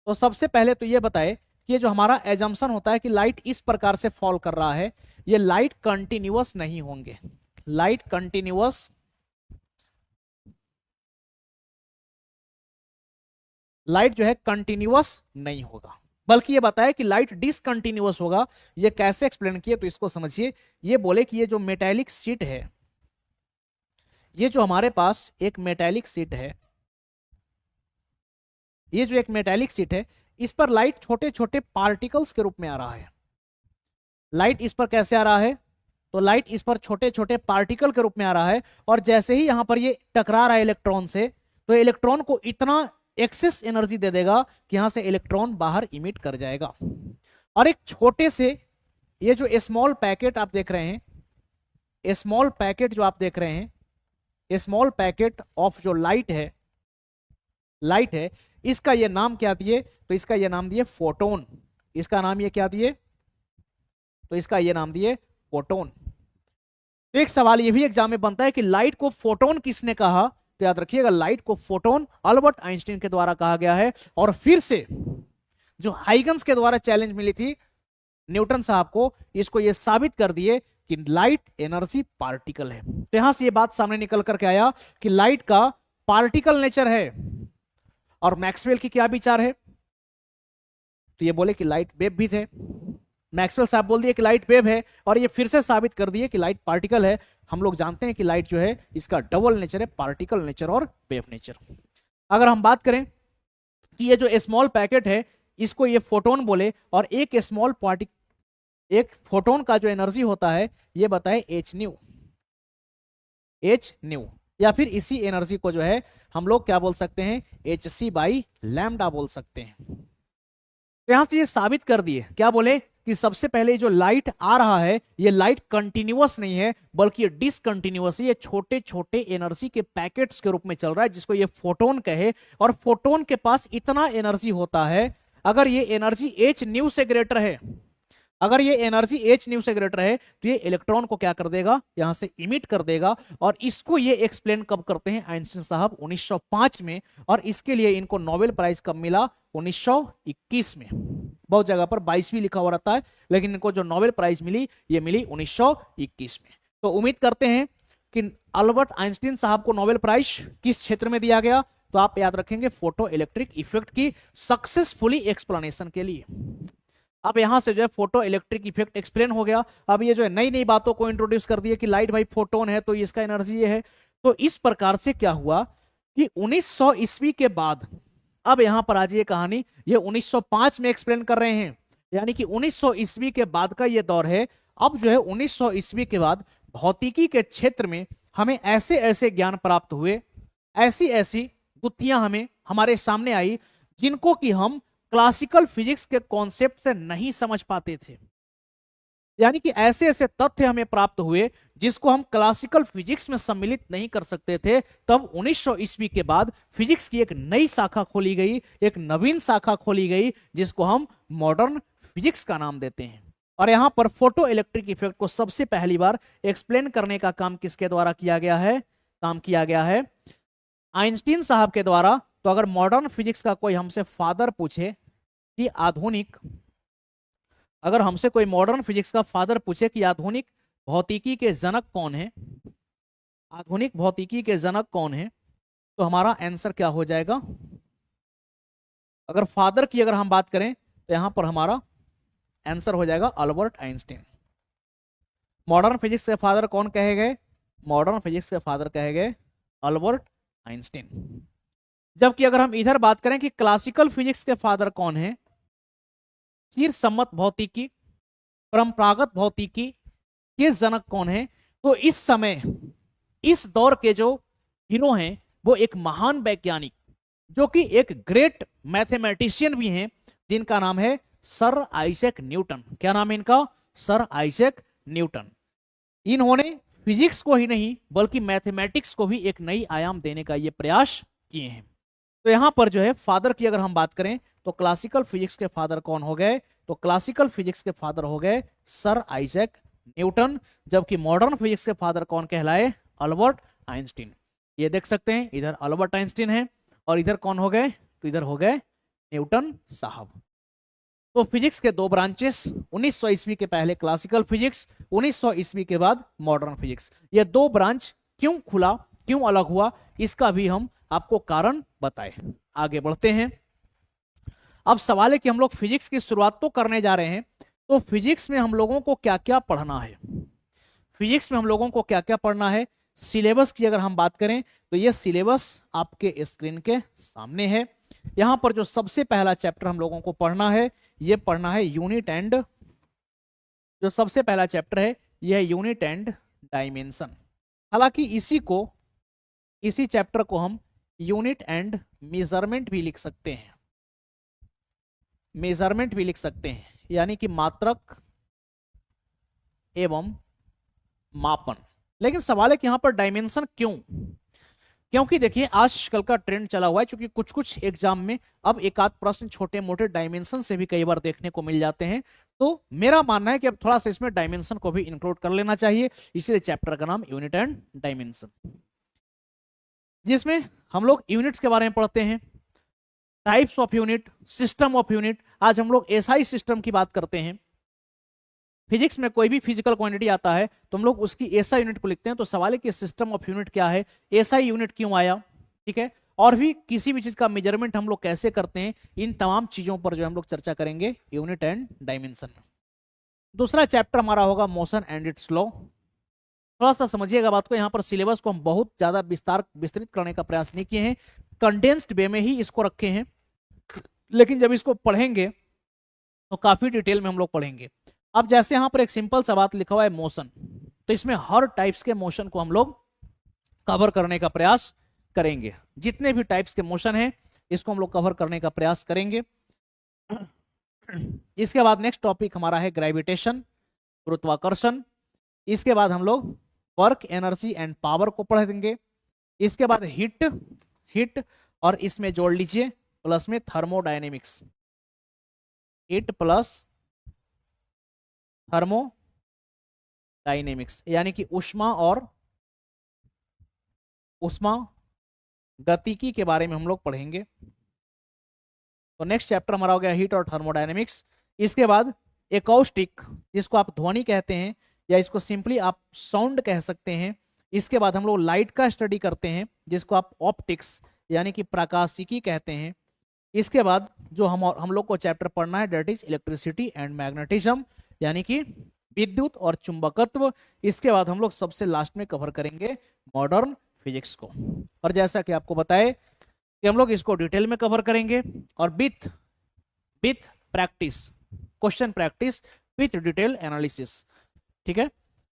तो सबसे पहले तो ये बताए कि ये जो हमारा एजम्पशन होता है कि लाइट इस प्रकार से फॉल कर रहा है, ये लाइट कंटिन्यूअस नहीं होंगे, लाइट कंटिन्यूअस, लाइट जो है कंटिन्यूअस नहीं होगा, बल्कि ये बताया कि लाइट डिसकंटिन्यूअस होगा। ये कैसे एक्सप्लेन किए, तो इसको समझिए। ये बोले कि ये जो मेटालिक शीट है, ये जो हमारे पास एक मेटालिक शीट है, ये जो एक मेटालिक शीट है, इस पर लाइट छोटे छोटे पार्टिकल्स के रूप में आ रहा है। लाइट इस पर कैसे आ रहा है? तो लाइट इस पर छोटे छोटे पार्टिकल के रूप में आ रहा है, और जैसे ही यहां पर ये टकरा रहा है इलेक्ट्रॉन से, तो इलेक्ट्रॉन को इतना एक्सेस एनर्जी दे देगा कि यहां से इलेक्ट्रॉन बाहर इमिट कर जाएगा। और एक छोटे से, ये जो स्मॉल पैकेट आप देख रहे हैं, स्मॉल पैकेट जो आप देख रहे हैं, स्मॉल पैकेट ऑफ जो लाइट है, लाइट है, इसका ये नाम क्या दिए? तो इसका ये नाम दिए फोटोन। इसका नाम ये क्या दिए? तो इसका ये नाम दिए फोटोन। तो एक सवाल ये भी एग्जाम में बनता है कि लाइट को फोटोन किसने कहा? तो याद रखिएगा, लाइट को फोटोन अल्बर्ट आइंस्टीन के द्वारा कहा गया है। और फिर से जो हाइगन्स के द्वारा चैलेंज मिली थी न्यूटन साहब को, इसको ये साबित कर दिए कि लाइट एनर्जी पार्टिकल है। तो यहां से ये बात सामने निकल करके आया कि लाइट का पार्टिकल नेचर है। और मैक्सवेल की क्या विचार है? तो ये बोले कि लाइट वेव भी थे। मैक्सवेल साहब बोल दिए कि लाइट वेव है, और ये फिर से साबित कर दिए कि लाइट पार्टिकल है। हम लोग जानते हैं कि लाइट जो है इसका डबल नेचर है, पार्टिकल नेचर और वेव नेचर। अगर हम बात करें कि ये जो स्मॉल पैकेट है, इसको ये फोटोन बोले, और एक स्मॉल एक फोटोन का जो एनर्जी होता है ये बताए एच न्यू, एच न्यू, या फिर इसी एनर्जी को जो है हम लोग क्या बोल सकते हैं? hc/λ बोल सकते हैं। तो यहां से ये साबित कर दिए, क्या बोले? कि सबसे पहले जो लाइट आ रहा है ये लाइट कंटिन्यूअस नहीं है बल्कि ये डिसकंटिन्यूअस है, ये छोटे छोटे एनर्जी के पैकेट्स के रूप में चल रहा है जिसको ये फोटोन कहे। और फोटोन के पास इतना एनर्जी होता है, अगर ये एनर्जी एच न्यू से ग्रेटर है, अगर ये एनर्जी एच न्यू से ग्रेटर है तो ये इलेक्ट्रॉन को क्या कर देगा, यहां से इमिट कर देगा। और इसको ये एक्सप्लेन कब करते हैं आइंस्टीन साहब, 1905 में। और इसके लिए इनको नोबेल प्राइज कब मिला, 1921 में। बहुत जगह पर 22वीं लिखा हुआ रहता है, लेकिन इनको जो नोबेल प्राइज मिली ये मिली 1921 में। तो उम्मीद करते हैं कि अल्बर्ट आइंस्टीन साहब को नोबेल प्राइज किस क्षेत्र में दिया गया, तो आप याद रखेंगे फोटो इलेक्ट्रिक इफेक्ट की सक्सेसफुली एक्सप्लेनेशन के लिए। अब यहां से जो है फोटो इलेक्ट्रिक इफेक्ट एक्सप्लेन हो गया। अब ये जो है नई नई बातों को इंट्रोड्यूस कर दिए कि लाइट भाई फोटोन है तो इसका एनर्जी ये है। तो इस प्रकार से क्या हुआ कि 1900 ईस्वी के बाद, अब यहां पर आज ये कहानी ये 1905 में एक्सप्लेन कर रहे हैं, यानी कि 1900 ईस्वी के बाद का ये दौर है। अब जो है 1900 ईस्वी के बाद भौतिकी के क्षेत्र में हमें ऐसे ऐसे ज्ञान प्राप्त हुए, ऐसी ऐसी गुत्थियां हमें हमारे सामने आई जिनको कि हम क्लासिकल फिजिक्स के कॉन्सेप्ट से नहीं समझ पाते थे। यानी कि ऐसे ऐसे तथ्य हमें प्राप्त हुए जिसको हम क्लासिकल फिजिक्स में सम्मिलित नहीं कर सकते थे। तब 1900 ईस्वी के बाद फिजिक्स की एक नई शाखा खोली गई, एक नवीन शाखा खोली गई जिसको हम मॉडर्न फिजिक्स का नाम देते हैं। और यहां पर फोटो इलेक्ट्रिक इफेक्ट को सबसे पहली बार एक्सप्लेन करने का काम किसके द्वारा किया गया है, काम किया गया है आइंस्टीन साहब के द्वारा। तो अगर मॉडर्न फिजिक्स का कोई हमसे फादर पूछे कि आधुनिक, अगर हमसे कोई मॉडर्न फिजिक्स का फादर पूछे कि आधुनिक भौतिकी के जनक कौन है, आधुनिक भौतिकी के जनक कौन है, तो हमारा आंसर क्या हो जाएगा। अगर फादर की अगर हम बात करें तो यहां पर हमारा आंसर हो जाएगा अल्बर्ट आइंस्टीन। मॉडर्न फिजिक्स के फादर कौन कहे गए, मॉडर्न फिजिक्स के फादर कहे गए अल्बर्ट आइंस्टीन। जबकि अगर हम इधर बात करें कि क्लासिकल फिजिक्स के फादर कौन है, चिर सम्मत भौतिकी, परंपरागत भौतिकी के जनक कौन है, तो इस समय इस दौर के जो हीरो हैं वो एक महान वैज्ञानिक जो कि एक ग्रेट मैथमेटिशियन भी हैं जिनका नाम है सर आइजैक न्यूटन। क्या नाम है इनका, सर आइजैक न्यूटन। इन्होंने फिजिक्स को ही नहीं बल्कि मैथमेटिक्स को भी एक नई आयाम देने का ये प्रयास किए हैं। तो यहां पर जो है फादर की अगर हम बात करें तो क्लासिकल फिजिक्स के फादर कौन हो गए, तो क्लासिकल फिजिक्स के फादर हो गए सर आइजैक न्यूटन। जबकि मॉडर्न फिजिक्स के फादर कौन कहलाए, अल्बर्ट आइंस्टीन। ये देख सकते हैं इधर अल्बर्ट आइंस्टीन है और इधर कौन हो गए, तो इधर हो गए न्यूटन साहब। तो फिजिक्स के दो ब्रांचेस, 1900 ईस्वी के पहले क्लासिकल फिजिक्स, 1900 ईस्वी के बाद मॉडर्न फिजिक्स। ये दो ब्रांच क्यों खुला, क्यों अलग हुआ, इसका भी हम आपको कारण बताए। आगे बढ़ते हैं। अब सवाल है कि हम लोग फिजिक्स की शुरुआत तो करने जा रहे हैं, तो फिजिक्स में हम लोगों को क्या क्या पढ़ना है, फिजिक्स में हम लोगों को क्या क्या पढ़ना है। सिलेबस की अगर हम बात करें तो ये सिलेबस आपके स्क्रीन के सामने है। यहां पर जो सबसे पहला चैप्टर हम लोगों को पढ़ना है, ये पढ़ना है यूनिट एंड, जो सबसे पहला चैप्टर है यह है यूनिट एंड डायमेंशन। हालांकि इसी चैप्टर को हम यूनिट एंड मेजरमेंट भी लिख सकते हैं, मेजरमेंट भी लिख सकते हैं, यानी कि मात्रक एवं मापन। लेकिन सवाल है कि यहां पर डायमेंशन क्यों, क्योंकि देखिए आजकल का ट्रेंड चला हुआ है, क्योंकि कुछ कुछ एग्जाम में अब एक आध प्रश्न छोटे मोटे डायमेंशन से भी कई बार देखने को मिल जाते हैं। तो मेरा मानना है कि अब थोड़ा सा इसमें डायमेंशन को भी इंक्लूड कर लेना चाहिए, इसलिए चैप्टर का नाम यूनिट एंड डायमेंशन, जिसमें हम लोग यूनिट्स के बारे में पढ़ते हैं, types of unit, system of unit. आज हम लोग एसआई सिस्टम की बात करते हैं। फिजिक्स में कोई भी फिजिकल क्वांटिटी आता है तो हम लोग उसकी एसआई यूनिट को लिखते हैं। तो सवाल है कि सिस्टम ऑफ यूनिट क्या है, एसआई यूनिट क्यों आया, ठीक है, और भी किसी भी चीज का मेजरमेंट हम लोग कैसे करते हैं, इन तमाम चीजों पर जो हम लोग चर्चा करेंगे यूनिट एंड डायमेंशन। दूसरा चैप्टर हमारा होगा मोशन एंड इट्स लॉ। थोड़ा सा समझिएगा बात को, यहाँ पर सिलेबस को हम बहुत ज्यादा विस्तृत करने का प्रयास नहीं किए हैं, कंडेंस्ड वे में ही इसको रखे हैं, लेकिन जब इसको पढ़ेंगे तो काफी डिटेल में हम लोग पढ़ेंगे। अब जैसे यहां पर एक सिंपल सा बात लिखा हुआ है मोशन, तो इसमें हर टाइप्स के मोशन को हम लोग कवर करने का प्रयास करेंगे। जितने भी टाइप्स के मोशन हैं इसको हम लोग कवर करने का प्रयास करेंगे। इसके बाद नेक्स्ट टॉपिक हमारा है ग्रेविटेशन, गुरुत्वाकर्षण। इसके बाद हम लोग वर्क, एनर्जी एंड पावर को पढ़ेंगे। इसके बाद हीट और इसमें जोड़ लीजिए प्लस में थर्मोडायनेमिक्स, हीट प्लस थर्मोडायनेमिक्स यानी कि ऊष्मा और ऊष्मा गतिकी के बारे में हम लोग पढ़ेंगे। तो नेक्स्ट चैप्टर हमारा हो गया हीट और थर्मोडायनेमिक्स। इसके बाद एकॉस्टिक, जिसको आप ध्वनि कहते हैं या इसको सिंपली आप साउंड कह सकते हैं। इसके बाद हम लोग लाइट का स्टडी करते हैं, जिसको आप ऑप्टिक्स यानी कि प्रकाशिकी कहते हैं। इसके बाद जो हम लोग को चैप्टर पढ़ना है that is electricity and magnetism यानी कि विद्युत और चुंबकत्व। इसके बाद हम लोग सबसे लास्ट में कवर करेंगे मॉडर्न फिजिक्स को। और जैसा कि आपको बताए कि हम लोग इसको डिटेल में कवर करेंगे और with practice, question practice with detail analysis. ठीक है,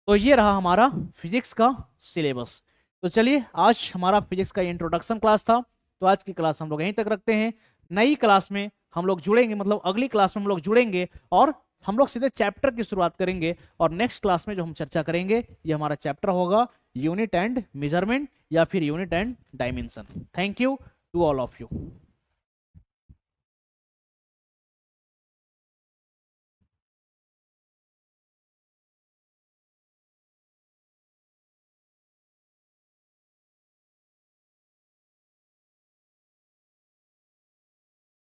तो ये रहा हमारा फिजिक्स का सिलेबस। तो चलिए, आज हमारा फिजिक्स का इंट्रोडक्शन क्लास था, तो आज की क्लास हम लोग यहीं तक रखते हैं। नई क्लास में हम लोग जुड़ेंगे, मतलब अगली क्लास में हम लोग जुड़ेंगे और हम लोग सीधे चैप्टर की शुरुआत करेंगे। और नेक्स्ट क्लास में जो हम चर्चा करेंगे ये हमारा चैप्टर होगा यूनिट एंड मेजरमेंट या फिर unit and dimension. Thank you to all of you.